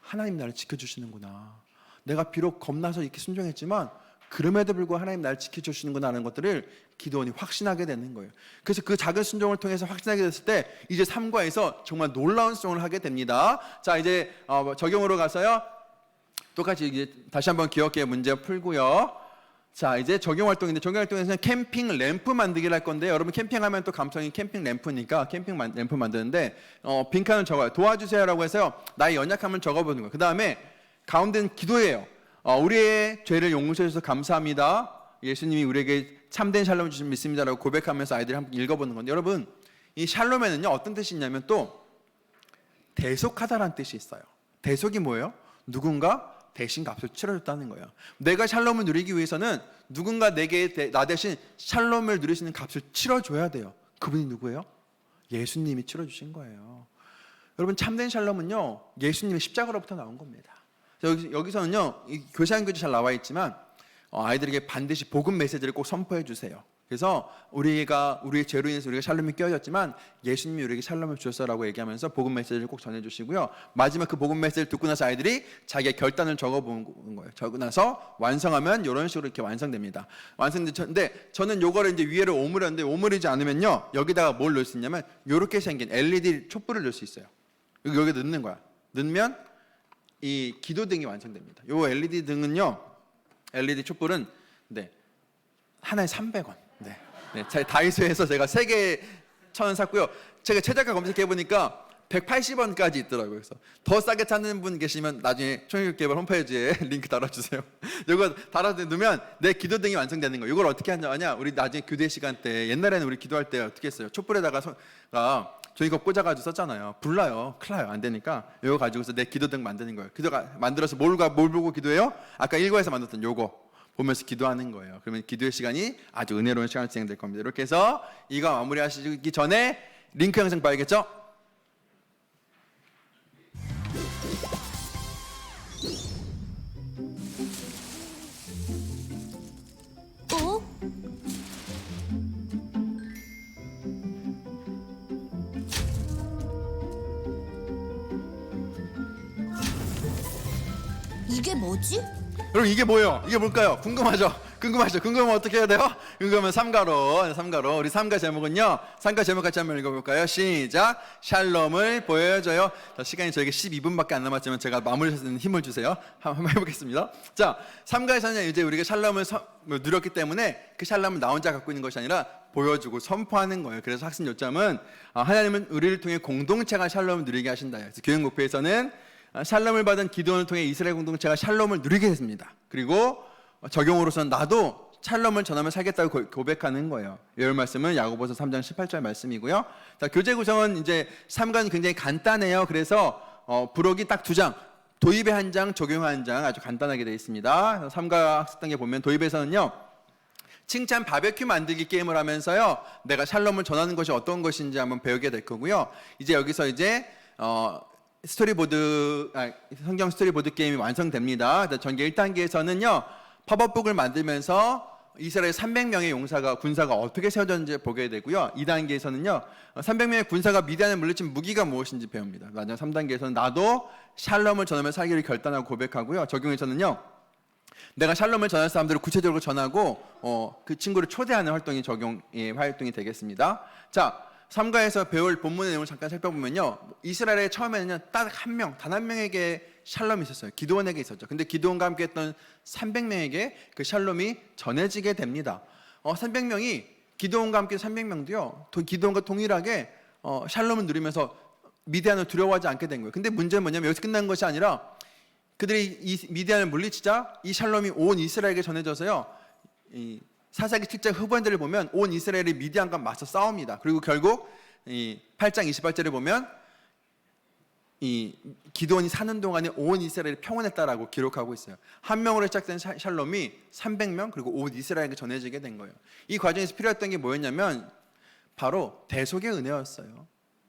하나님 나를 지켜주시는구나. 내가 비록 겁나서 이렇게 순종했지만 그럼에도 불구하고 하나님 나를 지켜주시는구나 하는 것들을 기드온이 확신하게 되는 거예요. 그래서 그 작은 순종을 통해서 확신하게 됐을 때 이제 3과에서 정말 놀라운 순종을 하게 됩니다. 자 이제 적용으로 가서요 똑같이 이제 다시 한번 기억해 문제 풀고요. 자 이제 적용 활동인데 적용 활동에서는 캠핑 램프 만들기를 할 건데 여러분 캠핑하면 또 감성이 캠핑 램프니까 캠핑 램프 만드는데 빈칸을 적어요. 도와주세요라고 해서요 나의 연약함을 적어보는 거예요. 그 다음에 가운데는 기도예요. 우리의 죄를 용서해 주셔서 감사합니다. 예수님이 우리에게 참된 샬롬을 주신 믿습니다라고 고백하면서 아이들이 한번 읽어보는 건데 여러분 이 샬롬에는요 어떤 뜻이 있냐면 또 대속하다라는 뜻이 있어요. 대속이 뭐예요? 누군가 대신 값을 치러줬다는 거예요. 내가 샬롬을 누리기 위해서는 누군가 나 대신 샬롬을 누릴 수 있는 값을 치러줘야 돼요. 그분이 누구예요? 예수님이 치러주신 거예요. 여러분 참된 샬롬은요 예수님의 십자가로부터 나온 겁니다. 여기서는요, 이 교사형 교재 잘 나와 있지만 아이들에게 반드시 복음 메시지를 꼭 선포해 주세요. 그래서 우리의 죄로 인해서 우리가 샬롬이 깨어졌지만 예수님이 우리에게 샬롬을 주셨어라고 얘기하면서 복음 메시지를 꼭 전해주시고요. 마지막 그 복음 메시지를 듣고 나서 아이들이 자기의 결단을 적어보는 거예요. 적고 나서 완성하면 이런 식으로 이렇게 완성됩니다. 완성되는데 저는 요거를 이제 위에를 오므렸는데 오므리지 않으면요, 여기다가 뭘 넣을 수 있냐면 이렇게 생긴 LED 촛불을 넣을 수 있어요. 여기 넣는 거야. 넣으면 이 기도등이 완성됩니다. 요 LED 등은요, LED 촛불은 하나에 300원. 제가 다이소에서 제가 3개 1,000원 샀고요. 제가 최저가 검색해 보니까 180원까지 있더라고요. 그래서 더 싸게 찾는 분 계시면 나중에 총익개발 홈페이지에 링크 달아주세요. 이거 달아두면 내 기도등이 완성되는 거예요. 이걸 어떻게 하냐? 우리 나중에 교대 시간 때, 옛날에는 우리 기도할 때 어떻게 했어요? 촛불에다가 종이컵 꽂아가지고 썼잖아요. 불나요. 큰일 나요. 안 되니까 이거 가지고서 내 기도등 만드는 거예요. 기도가 만들어서 뭘 보고 기도해요? 아까 1과에서 만들었던 요거 보면서 기도하는 거예요. 그러면 기도의 시간이 아주 은혜로운 시간이 진행될 겁니다. 이렇게 해서 이거 마무리하시기 전에 링크 영상 봐야겠죠? 어? 이게 뭐지? 여러분 이게 뭐예요? 이게 뭘까요? 궁금하죠? 궁금하면 어떻게 해야 돼요? 궁금하면 삼가로. 우리 삼가 제목은요, 삼가 제목 같이 한번 읽어볼까요? 시작. 샬롬을 보여줘요. 자, 시간이 저에게 12분밖에 안 남았지만 제가 마무리하는 힘을 주세요. 한번 해보겠습니다. 자, 삼가에서는 이제 우리가 샬롬을 누렸기 때문에 그 샬롬을 나 혼자 갖고 있는 것이 아니라 보여주고 선포하는 거예요. 그래서 학습 요점은 하나님은 우리를 통해 공동체가 샬롬을 누리게 하신다. 그래서 교육 목표에서는 샬롬을 받은 기도원을 통해 이스라엘 공동체가 샬롬을 누리게 했습니다. 그리고 적용으로서는 나도 샬롬을 전하며 살겠다고 고백하는 거예요. 이 말씀은 야고보서 3장 18절 말씀이고요. 자, 교재 구성은 이제 3관 굉장히 간단해요. 그래서 부록이 딱 2장, 도입에 1장, 적용 1장 아주 간단하게 되어 있습니다. 3가 학습 단계 보면 도입에서는요, 칭찬 바베큐 만들기 게임을 하면서요, 내가 샬롬을 전하는 것이 어떤 것인지 한번 배우게 될 거고요. 이제 여기서 이제 성경 스토리보드 게임이 완성됩니다. 전개 1단계에서는요, 팝업북을 만들면서 이스라엘 300명의 군사가 어떻게 세워졌는지 보게 되고요. 2단계에서는요, 300명의 군사가 미디안을 물리친 무기가 무엇인지 배웁니다. 마지막 3단계에서는 나도 샬롬을 전하며 살기를 결단하고 고백하고요. 적용에서는요, 내가 샬롬을 전할 사람들을 구체적으로 전하고 그 친구를 초대하는 활동이 활동이 되겠습니다. 자, 3가에서 배울 본문의 내용을 잠깐 살펴보면요, 이스라엘의 처음에는 단 한 명에게 샬롬이 있었어요. 기드온에게 있었죠. 근데 기드온과 함께 했던 300명에게 그 샬롬이 전해지게 됩니다. 300명이 기드온과 함께 300명도요, 기드온과 동일하게 샬롬을 누리면서 미디안을 두려워하지 않게 된 거예요. 근데 문제는 뭐냐면 여기서 끝난 것이 아니라 그들이 이 미디안을 물리치자 이 샬롬이 온 이스라엘에게 전해져서요, 이 사사기 7장 후반들을 보면 온 이스라엘이 미디안과 맞서 싸웁니다. 그리고 결국 이 8장 28절에 보면 이 기드온이 사는 동안에 온 이스라엘이 평온했다라고 기록하고 있어요. 한 명으로 시작된 샬롬이 300명 그리고 온 이스라엘에게 전해지게 된 거예요. 이 과정에서 필요했던 게 뭐였냐면 바로 대속의 은혜였어요.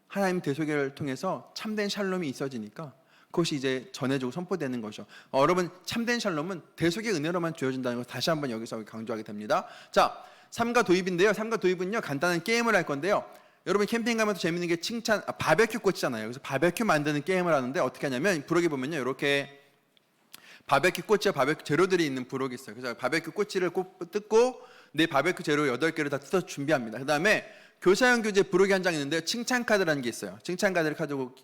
하나님 대속을 통해서 참된 샬롬이 있어지니까 그것이 이제 전해지고 선포되는 거죠. 여러분, 참된 샬롬은 대속의 은혜로만 주어진다는 걸 다시 한번 여기서 강조하게 됩니다. 자, 3가 도입인데요. 3가 도입은요, 간단한 게임을 할 건데요. 여러분 캠핑 가면 또 재밌는 게 바베큐 꽃이잖아요. 그래서 바베큐 만드는 게임을 하는데 어떻게 하냐면 부록에 보면요, 이렇게 바베큐 꽃이와 바베큐 재료들이 있는 부록이 있어요. 그래서 바베큐 꼬치를 뜯고 내 바베큐 재료 8개를 다 뜯어서 준비합니다. 그 다음에 교사형 교재 부록이 한 장 있는데 칭찬 카드라는 게 있어요. 칭찬 카드를 가지고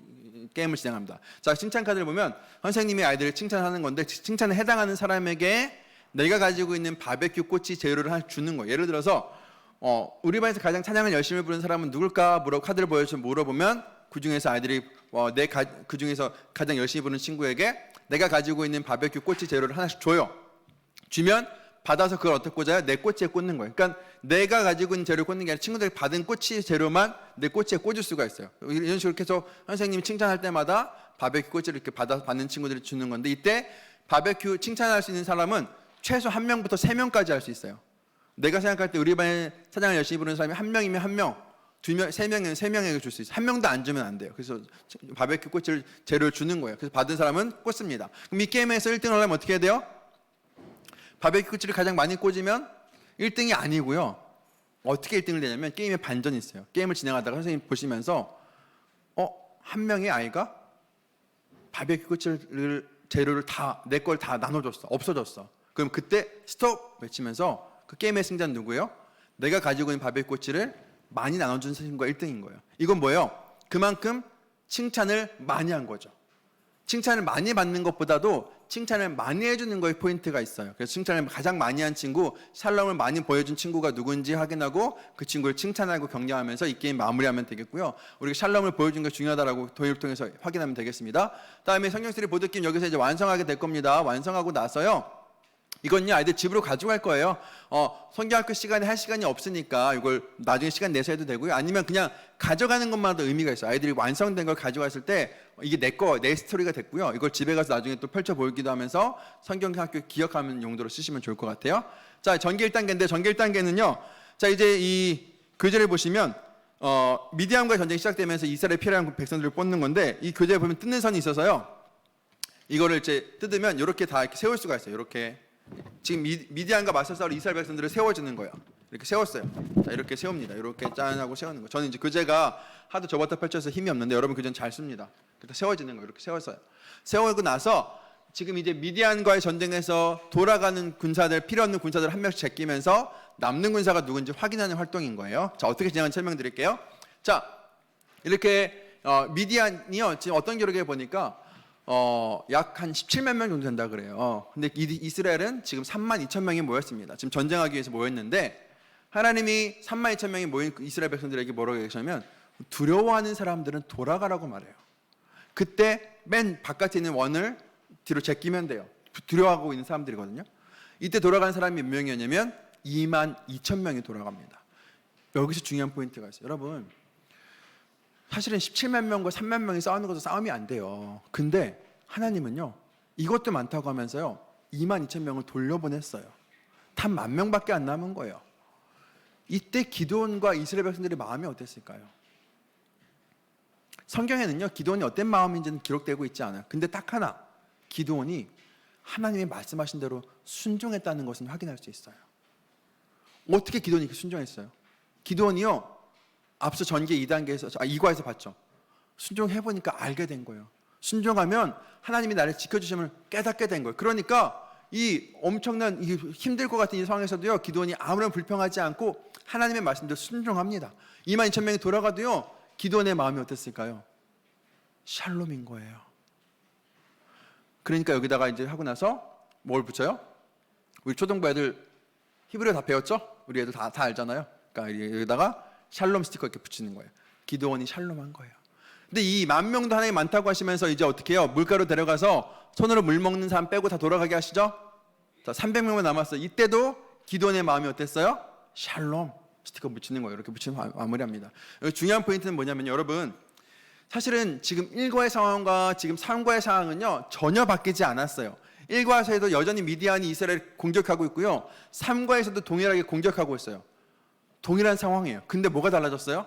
게임을 진행합니다. 자, 칭찬 카드를 보면 선생님이 아이들을 칭찬하는 건데 칭찬에 해당하는 사람에게 내가 가지고 있는 바베큐 꼬치 재료를 하나 주는 거예요. 예를 들어서 우리 반에서 가장 찬양을 열심히 부르는 사람은 누굴까? 카드를 보여서 물어보면 그 중에서 아이들이 그 중에서 가장 열심히 부르는 친구에게 내가 가지고 있는 바베큐 꼬치 재료를 하나씩 줘요. 주면 받아서 그걸 어떻게 꽂아요? 내 꼬치에 꽂는 거예요. 그러니까 내가 가지고 있는 재료를 꽂는 게 아니라 친구들이 받은 꼬치 재료만 내 꼬치에 꽂을 수가 있어요. 이런 식으로 해서 선생님이 칭찬할 때마다 바베큐 꼬치를 이렇게 받는 친구들이 주는 건데, 이때 바베큐 칭찬할 수 있는 사람은 최소 1명부터 3명까지 할 수 있어요. 내가 생각할 때 우리 반에 사장을 열심히 부르는 사람이 1명이면 1명, 세 명에게 줄 수 있어요. 한 명도 안 주면 안 돼요. 그래서 바베큐 꼬치를 재료를 주는 거예요. 그래서 받은 사람은 꽂습니다. 그럼 이 게임에서 1등을 하려면 어떻게 해야 돼요? 바베큐 꼬치를 가장 많이 꽂으면 1등이 아니고요. 어떻게 1등을 되냐면 게임에 반전이 있어요. 게임을 진행하다가 선생님 보시면서 한 명의 아이가 바베큐 꼬치를 재료를 다 내 걸 다 나눠줬어. 없어졌어. 그럼 그때 스톱 외치면서 그 게임의 승자는 누구예요? 내가 가지고 있는 바베큐 꼬치를 많이 나눠준 친구가 1등인 거예요. 이건 뭐예요? 그만큼 칭찬을 많이 한 거죠. 칭찬을 많이 받는 것보다도 칭찬을 많이 해주는 거에 포인트가 있어요. 그래서 칭찬을 가장 많이 한 친구, 샬롬을 많이 보여준 친구가 누군지 확인하고 그 친구를 칭찬하고 격려하면서 이 게임 마무리하면 되겠고요. 우리가 샬롬을 보여준 게 중요하다라고 도입을 통해서 확인하면 되겠습니다. 다음에 성경쓰리 보드게임 여기서 이제 완성하게 될 겁니다. 완성하고 나서요. 이건요 아이들 집으로 가지고 갈 거예요. 성경학교 시간에 할 시간이 없으니까 이걸 나중에 시간 내서 해도 되고요. 아니면 그냥 가져가는 것만도 의미가 있어요. 아이들이 완성된 걸 가져갔을 때 이게 내 스토리가 됐고요. 이걸 집에 가서 나중에 또 펼쳐 보이기도 하면서 성경학교 기억하는 용도로 쓰시면 좋을 것 같아요. 자, 전개 1단계인데 전개 1단계는요. 자, 이제 이 교재를 보시면 미디안과의 전쟁이 시작되면서 이스라엘 피해라는 백성들을 뽑는 건데 이 교재에 보면 뜯는 선이 있어서요. 이거를 이제 뜯으면 이렇게 다 이렇게 세울 수가 있어요. 이렇게 지금 미디안과 맞서 싸울 이스라엘 백성들을 세워주는 거예요. 이렇게 세웠어요. 자, 이렇게 세웁니다. 이렇게 짠하고 세우는 거. 저는 이제 교재가 하도 저부터 펼쳐서 힘이 없는데 여러분 교재는 잘 씁니다. 그래서 세워지는 거 이렇게 세웠어요. 세우고 나서 지금 이제 미디안과의 전쟁에서 돌아가는 군사들, 필요 없는 군사들 한 명씩 제끼면서 남는 군사가 누군지 확인하는 활동인 거예요. 자, 어떻게 진행하는지 설명드릴게요. 자, 이렇게 미디안이요. 지금 어떤 기록에 보니까 약 한 17만 명 정도 된다 그래요. 근데 이스라엘은 지금 3만 2천 명이 모였습니다. 지금 전쟁하기 위해서 모였는데 하나님이 3만 2천 명이 모인 이스라엘 백성들에게 뭐라고 얘기하냐면 두려워하는 사람들은 돌아가라고 말해요. 그때 맨 바깥에 있는 원을 뒤로 제끼면 돼요. 두려워하고 있는 사람들이거든요. 이때 돌아가는 사람이 몇 명이었냐면 2만 2천 명이 돌아갑니다. 여기서 중요한 포인트가 있어요. 여러분 사실은 17만 명과 3만 명이 싸우는 것도 싸움이 안 돼요. 근데 하나님은요 이것도 많다고 하면서요 2만 2천 명을 돌려보냈어요. 단 10,000명밖에 안 남은 거예요. 이때 기드온과 이스라엘 백성들의 마음이 어땠을까요? 성경에는요 기드온이 어떤 마음인지는 기록되고 있지 않아요. 근데 딱 하나, 기드온이 하나님이 말씀하신 대로 순종했다는 것은 확인할 수 있어요. 어떻게 기드온이 순종했어요? 기드온이요 앞서 전개 2과에서 봤죠. 순종해보니까 알게 된 거예요. 순종하면 하나님이 나를 지켜주심을 깨닫게 된 거예요. 그러니까 이 엄청난 힘들 것 같은 이 상황에서도요 기드온이 아무런 불평하지 않고 하나님의 말씀대로 순종합니다. 2만 2천 명이 돌아가도요 기드온의 마음이 어땠을까요? 샬롬인 거예요. 그러니까 여기다가 이제 하고 나서 뭘 붙여요? 우리 초등부 애들 히브리어 다 배웠죠? 우리 애들 다 알잖아요. 그러니까 여기다가 샬롬 스티커 이렇게 붙이는 거예요. 기드온이 샬롬한 거예요. 근데 이 10,000명도 하나님 많다고 하시면서 이제 어떻게 해요? 물가로 데려가서 손으로 물 먹는 사람 빼고 다 돌아가게 하시죠? 자, 300명만 남았어요. 이때도 기드온의 마음이 어땠어요? 샬롬 스티커 붙이는 거예요. 이렇게 붙이면 마무리합니다. 여기 중요한 포인트는 뭐냐면요. 여러분 사실은 지금 1과의 상황과 지금 3과의 상황은요 전혀 바뀌지 않았어요. 1과에서도 여전히 미디안이 이스라엘을 공격하고 있고요. 3과에서도 동일하게 공격하고 있어요. 동일한 상황이에요. 근데 뭐가 달라졌어요?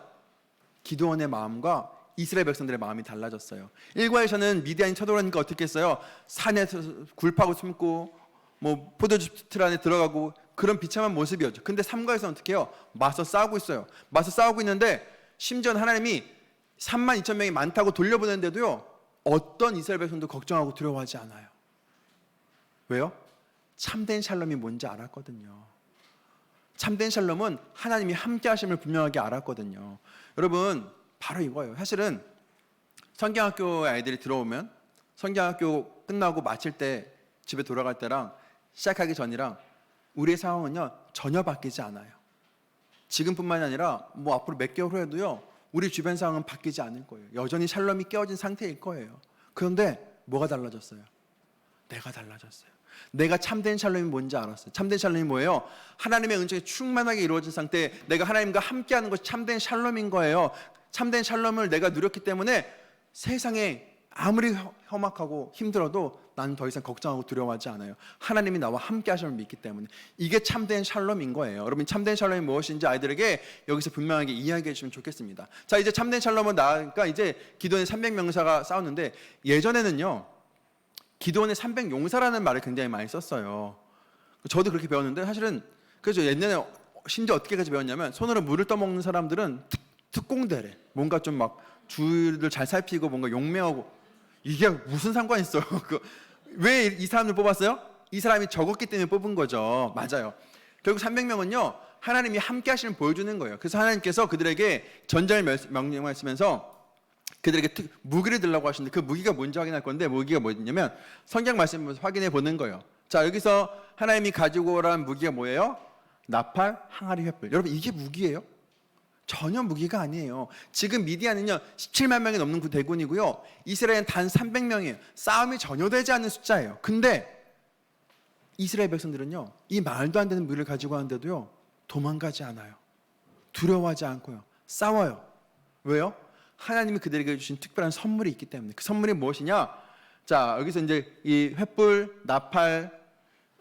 기드온의 마음과 이스라엘 백성들의 마음이 달라졌어요. 1과에서는 미디안이 쳐들어오니까 어떻게 했어요? 산에서 굴파고 숨고 뭐 포도주 틀 안에 들어가고 그런 비참한 모습이었죠. 근데 3과에서는 어떻게 해요? 맞서 싸우고 있어요. 맞서 싸우고 있는데 심지어 하나님이 3만 2천 명이 많다고 돌려보냈는데도요 어떤 이스라엘 백성도 걱정하고 두려워하지 않아요. 왜요? 참된 샬롬이 뭔지 알았거든요. 참된 샬롬은 하나님이 함께 하심을 분명하게 알았거든요. 여러분 바로 이거예요. 사실은 성경학교에 아이들이 들어오면 성경학교 끝나고 마칠 때 집에 돌아갈 때랑 시작하기 전이랑 우리의 상황은요 전혀 바뀌지 않아요. 지금뿐만이 아니라 뭐 앞으로 몇 개월 후에도요 우리 주변 상황은 바뀌지 않을 거예요. 여전히 샬롬이 깨어진 상태일 거예요. 그런데 뭐가 달라졌어요? 내가 달라졌어요. 내가 참된 샬롬이 뭔지 알았어요. 참된 샬롬이 뭐예요? 하나님의 은총이 충만하게 이루어진 상태에 내가 하나님과 함께하는 것이 참된 샬롬인 거예요. 참된 샬롬을 내가 누렸기 때문에 세상에 아무리 험악하고 힘들어도 나는 더 이상 걱정하고 두려워하지 않아요. 하나님이 나와 함께 하심을 믿기 때문에. 이게 참된 샬롬인 거예요. 여러분, 참된 샬롬이 무엇인지 아이들에게 여기서 분명하게 이야기해 주시면 좋겠습니다. 자, 이제 참된 샬롬은 나아가 이제 기도원의 300명사가 싸웠는데, 예전에는요 기도원의 300용사라는 말을 굉장히 많이 썼어요. 저도 그렇게 배웠는데, 사실은 그래서 옛날에 심지어 어떻게까지 배웠냐면, 손으로 물을 떠먹는 사람들은 특공대래. 뭔가 좀 막 주를 잘 살피고 뭔가 용맹하고, 이게 무슨 상관이 있어요? 왜 이 사람을 뽑았어요? 이 사람이 적었기 때문에 뽑은 거죠. 맞아요. 결국 300명은요 하나님이 함께 하시는 보여주는 거예요. 그래서 하나님께서 그들에게 전쟁을 명령하시면서 그들에게 무기를 들라고 하시는데, 그 무기가 뭔지 확인할 건데, 무기가 뭐냐면 성경 말씀을 확인해 보는 거예요. 자, 여기서 하나님이 가지고 오라는 무기가 뭐예요? 나팔, 항아리, 횃불. 여러분, 이게 무기예요? 전혀 무기가 아니에요. 지금 미디안은요 17만 명이 넘는 대군이고요, 이스라엘은 단 300명이에요. 싸움이 전혀 되지 않는 숫자예요. 근데 이스라엘 백성들은요 이 말도 안 되는 무기를 가지고 하는데도요 도망가지 않아요. 두려워하지 않고요 싸워요. 왜요? 하나님이 그들에게 주신 특별한 선물이 있기 때문에. 그 선물이 무엇이냐? 자, 여기서 이제 이 횃불, 나팔,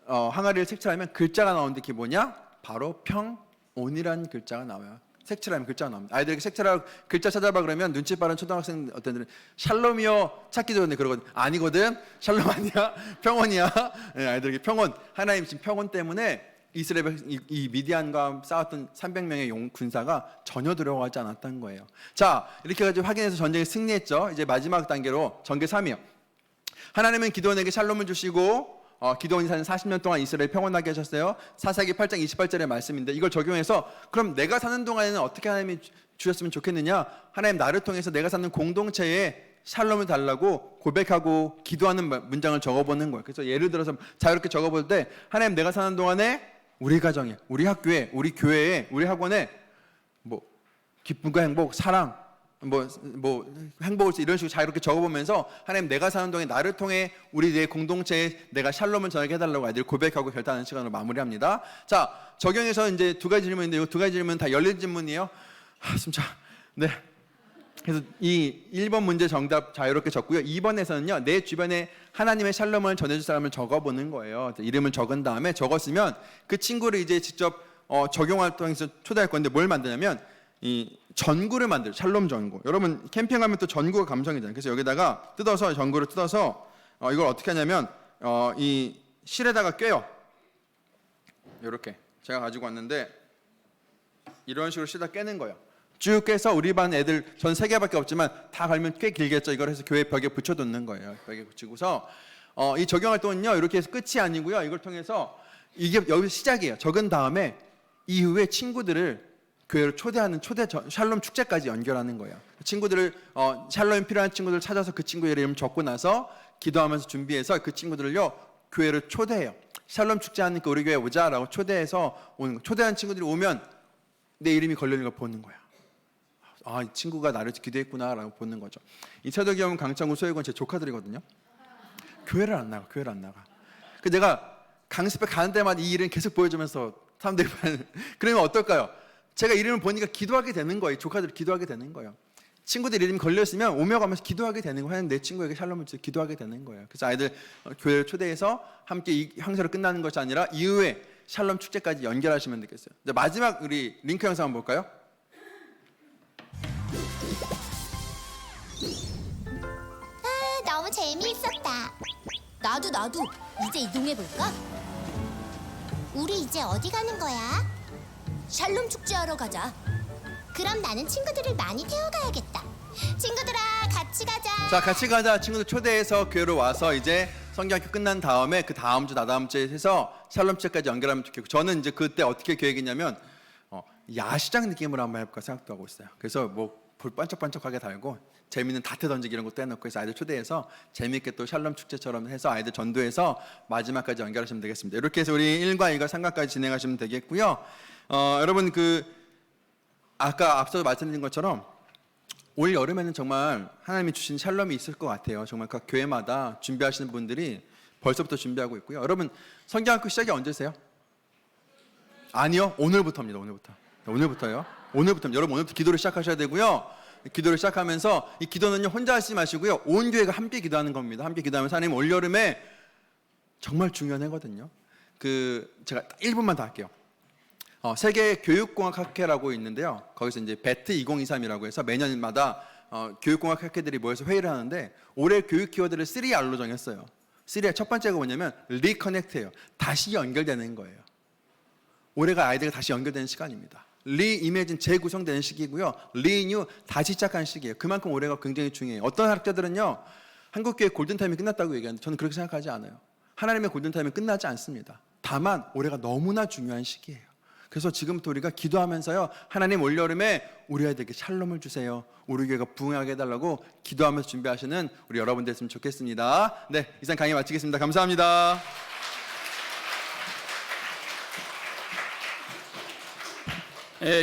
항아리를 색칠하면 글자가 나오는데, 그게 뭐냐? 바로 평온이라는 글자가 나와요. 색칠하면 글자가 나옵니다. 아이들에게 색칠하고 글자 찾아봐 그러면 눈치 빠른 초등학생 어떤 애들은 샬롬이요 찾기 좋은데 그러거든. 아니거든. 샬롬 아니야. 평온이야. 네, 아이들에게 평온. 하나님 지금 평온 때문에 이스라엘 이 미디안과 싸웠던 300명의 군사가 전혀 두려워하지 않았던 거예요. 자, 이렇게 가지고 확인해서 전쟁에 승리했죠. 이제 마지막 단계로 전개 3이요. 하나님은 기드온에게 샬롬을 주시고 기드온이 사는 40년 동안 이스라엘 평온하게 하셨어요. 사사기 8장 28절의 말씀인데, 이걸 적용해서 그럼 내가 사는 동안에는 어떻게 하나님이 주셨으면 좋겠느냐? 하나님, 나를 통해서 내가 사는 공동체에 샬롬을 달라고 고백하고 기도하는 문장을 적어보는 거예요. 그래서 예를 들어서 자유롭게 적어볼 때, 하나님, 내가 사는 동안에 우리 가정에, 우리 학교에, 우리 교회에, 우리 학원에 뭐 기쁨과 행복, 사랑, 뭐 행복을 이런 식으로 자유롭게 적어보면서, 하나님, 내가 사는 동안 나를 통해 우리 내 공동체에 내가 샬롬을 전하게 해달라고 아이들 고백하고 결단하는 시간으로 마무리합니다. 자, 적용해서 이제 두 가지 질문인데, 이 두 가지 질문 다 열린 질문이에요. 숨차. 네. 그래서 이 1번 문제 정답 자유롭게 적고요. 2번에서는요 내 주변에 하나님의 샬롬을 전해줄 사람을 적어보는 거예요. 이름을 적은 다음에 적었으면 그 친구를 이제 직접 적용 활동에서 초대할 건데, 뭘 만드냐면 이 전구를 만들어요. 샬롬 전구. 여러분 캠핑하면 또 전구가 감성이잖아요. 그래서 여기다가 뜯어서, 전구를 뜯어서 이걸 어떻게 하냐면 이 실에다가 꿰요. 이렇게 제가 가지고 왔는데, 이런 식으로 실에다 깨는 거예요. 쭉 깨서 우리 반 애들, 전 3개밖에 없지만 다 갈면 꽤 길겠죠. 이걸 해서 교회 벽에 붙여놓는 거예요. 벽에 붙이고서 이 적용 활동은요 이렇게 해서 끝이 아니고요, 이걸 통해서 이게 여기 시작이에요. 적은 다음에 이후에 친구들을 교회로 초대하는 샬롬 축제까지 연결하는 거예요. 친구들을 샬롬이 필요한 친구들을 찾아서 그 친구의 이름 적고 나서 기도하면서 준비해서 그 친구들을요 교회로 초대해요. 샬롬 축제 하니까 우리 교회 오자라고 초대해서 오는 거. 초대한 친구들이 오면 내 이름이 걸려 있는 걸 보는 거야. 아, 이 친구가 나를 기도했구나라고 보는 거죠. 이 차덕이 형은 강창구, 소혜건 제 조카들이거든요. 교회를 안 나가. 그 내가 강습회 가는 데마다 이 이름 계속 보여주면서 사람들이 그러면 어떨까요? 제가 이름을 보니까 기도하게 되는 거예요. 조카들이 기도하게 되는 거예요. 친구들 이름이 걸렸으면 오며 가면서 기도하게 되는 거예요. 내 친구에게 샬롬을 주고 기도하게 되는 거예요. 그래서 아이들 교회를 초대해서 함께 이 행사로 끝나는 것이 아니라 이후에 샬롬 축제까지 연결하시면 되겠어요. 이제 마지막 우리 링크 영상 한번 볼까요? 너무 재미있었다. 나도 이제 이동해볼까? 우리 이제 어디 가는 거야? 샬롬 축제하러 가자. 그럼 나는 친구들을 많이 태워가야겠다. 친구들아, 같이 가자. 자, 같이 가자. 친구들 초대해서 교회로 와서 이제 성경학교 끝난 다음에 그 다음 주, 다다음 주에 해서 샬롬 축제까지 연결하면 좋겠고, 저는 이제 그때 어떻게 계획이냐면 야시장 느낌으로 한번 해볼까 생각도 하고 있어요. 그래서 뭐 불 반짝반짝하게 달고 재미있는 다트 던지기 이런 것도 해놓고 해서 아이들 초대해서 재미있게 또 샬롬 축제처럼 해서 아이들 전도해서 마지막까지 연결하시면 되겠습니다. 이렇게 해서 우리 1과 2과 3과까지 진행하시면 되겠고요. 여러분 아까 앞서 말씀드린 것처럼 올 여름에는 정말 하나님이 주신 샬롬이 있을 것 같아요. 정말 각 교회마다 준비하시는 분들이 벌써부터 준비하고 있고요. 여러분 성경학교 시작이 언제세요? 아니요, 오늘부터입니다. 오늘부터요. 여러분 오늘부터 기도를 시작하셔야 되고요. 기도를 시작하면서 이 기도는요 혼자 하지 마시고요 온 교회가 함께 기도하는 겁니다. 함께 기도하면서 하나님 올 여름에 정말 중요한 해거든요. 제가 1분만 더 할게요. 세계 교육공학 학회라고 있는데요. 거기서 이제 배트 2023이라고 해서 매년마다 교육공학 학회들이 모여서 회의를 하는데 올해 교육 키워드를 3R로 정했어요. 3R 첫 번째가 뭐냐면 리커넥트예요. 다시 연결되는 거예요. 올해가 아이들과 다시 연결되는 시간입니다. 리이매진 재구성되는 시기고요. 리뉴 다시 시작하는 시기예요. 그만큼 올해가 굉장히 중요해요. 어떤 학자들은요. 한국교회 골든타임이 끝났다고 얘기하는데 저는 그렇게 생각하지 않아요. 하나님의 골든타임은 끝나지 않습니다. 다만 올해가 너무나 중요한 시기예요. 그래서 지금부터 우리가 기도하면서요. 하나님 올여름에 우리 아이들에게 샬롬을 주세요. 우리 교회가 부흥하게 해달라고 기도하면서 준비하시는 우리 여러분 됐으면 좋겠습니다. 네, 이상 강의 마치겠습니다. 감사합니다.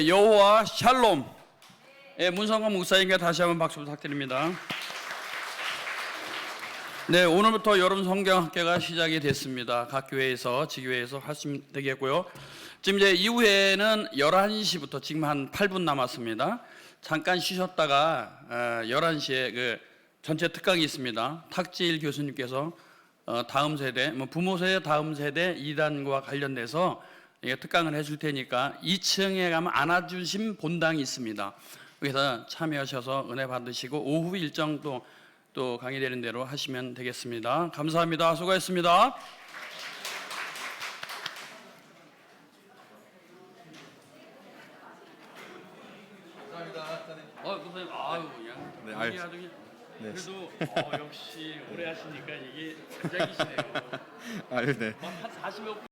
여호와 샬롬. 문성광 목사님께 다시 한번 박수 부탁드립니다. 네, 오늘부터 여름 성경학교가 시작이 됐습니다. 각 교회에서 지교회에서 하시면 되겠고요. 지금 이제 이후에는 11시부터 지금 한 8분 남았습니다. 잠깐 쉬셨다가 11시에 그 전체 특강이 있습니다. 탁지일 교수님께서 다음 세대, 부모 세대, 다음 세대 2단과 관련돼서 특강을 해줄 테니까 2층에 가면 안아주심 본당이 있습니다. 여기서 참여하셔서 은혜 받으시고 오후 일정도 또 강의되는 대로 하시면 되겠습니다. 감사합니다. 수고하셨습니다. 선생님, 아유, 그냥 네, 아주 그냥 네. 그래도 역시 오래 하시니까 이게 굉장히시네요. 아유, 네. 한 40몇 분.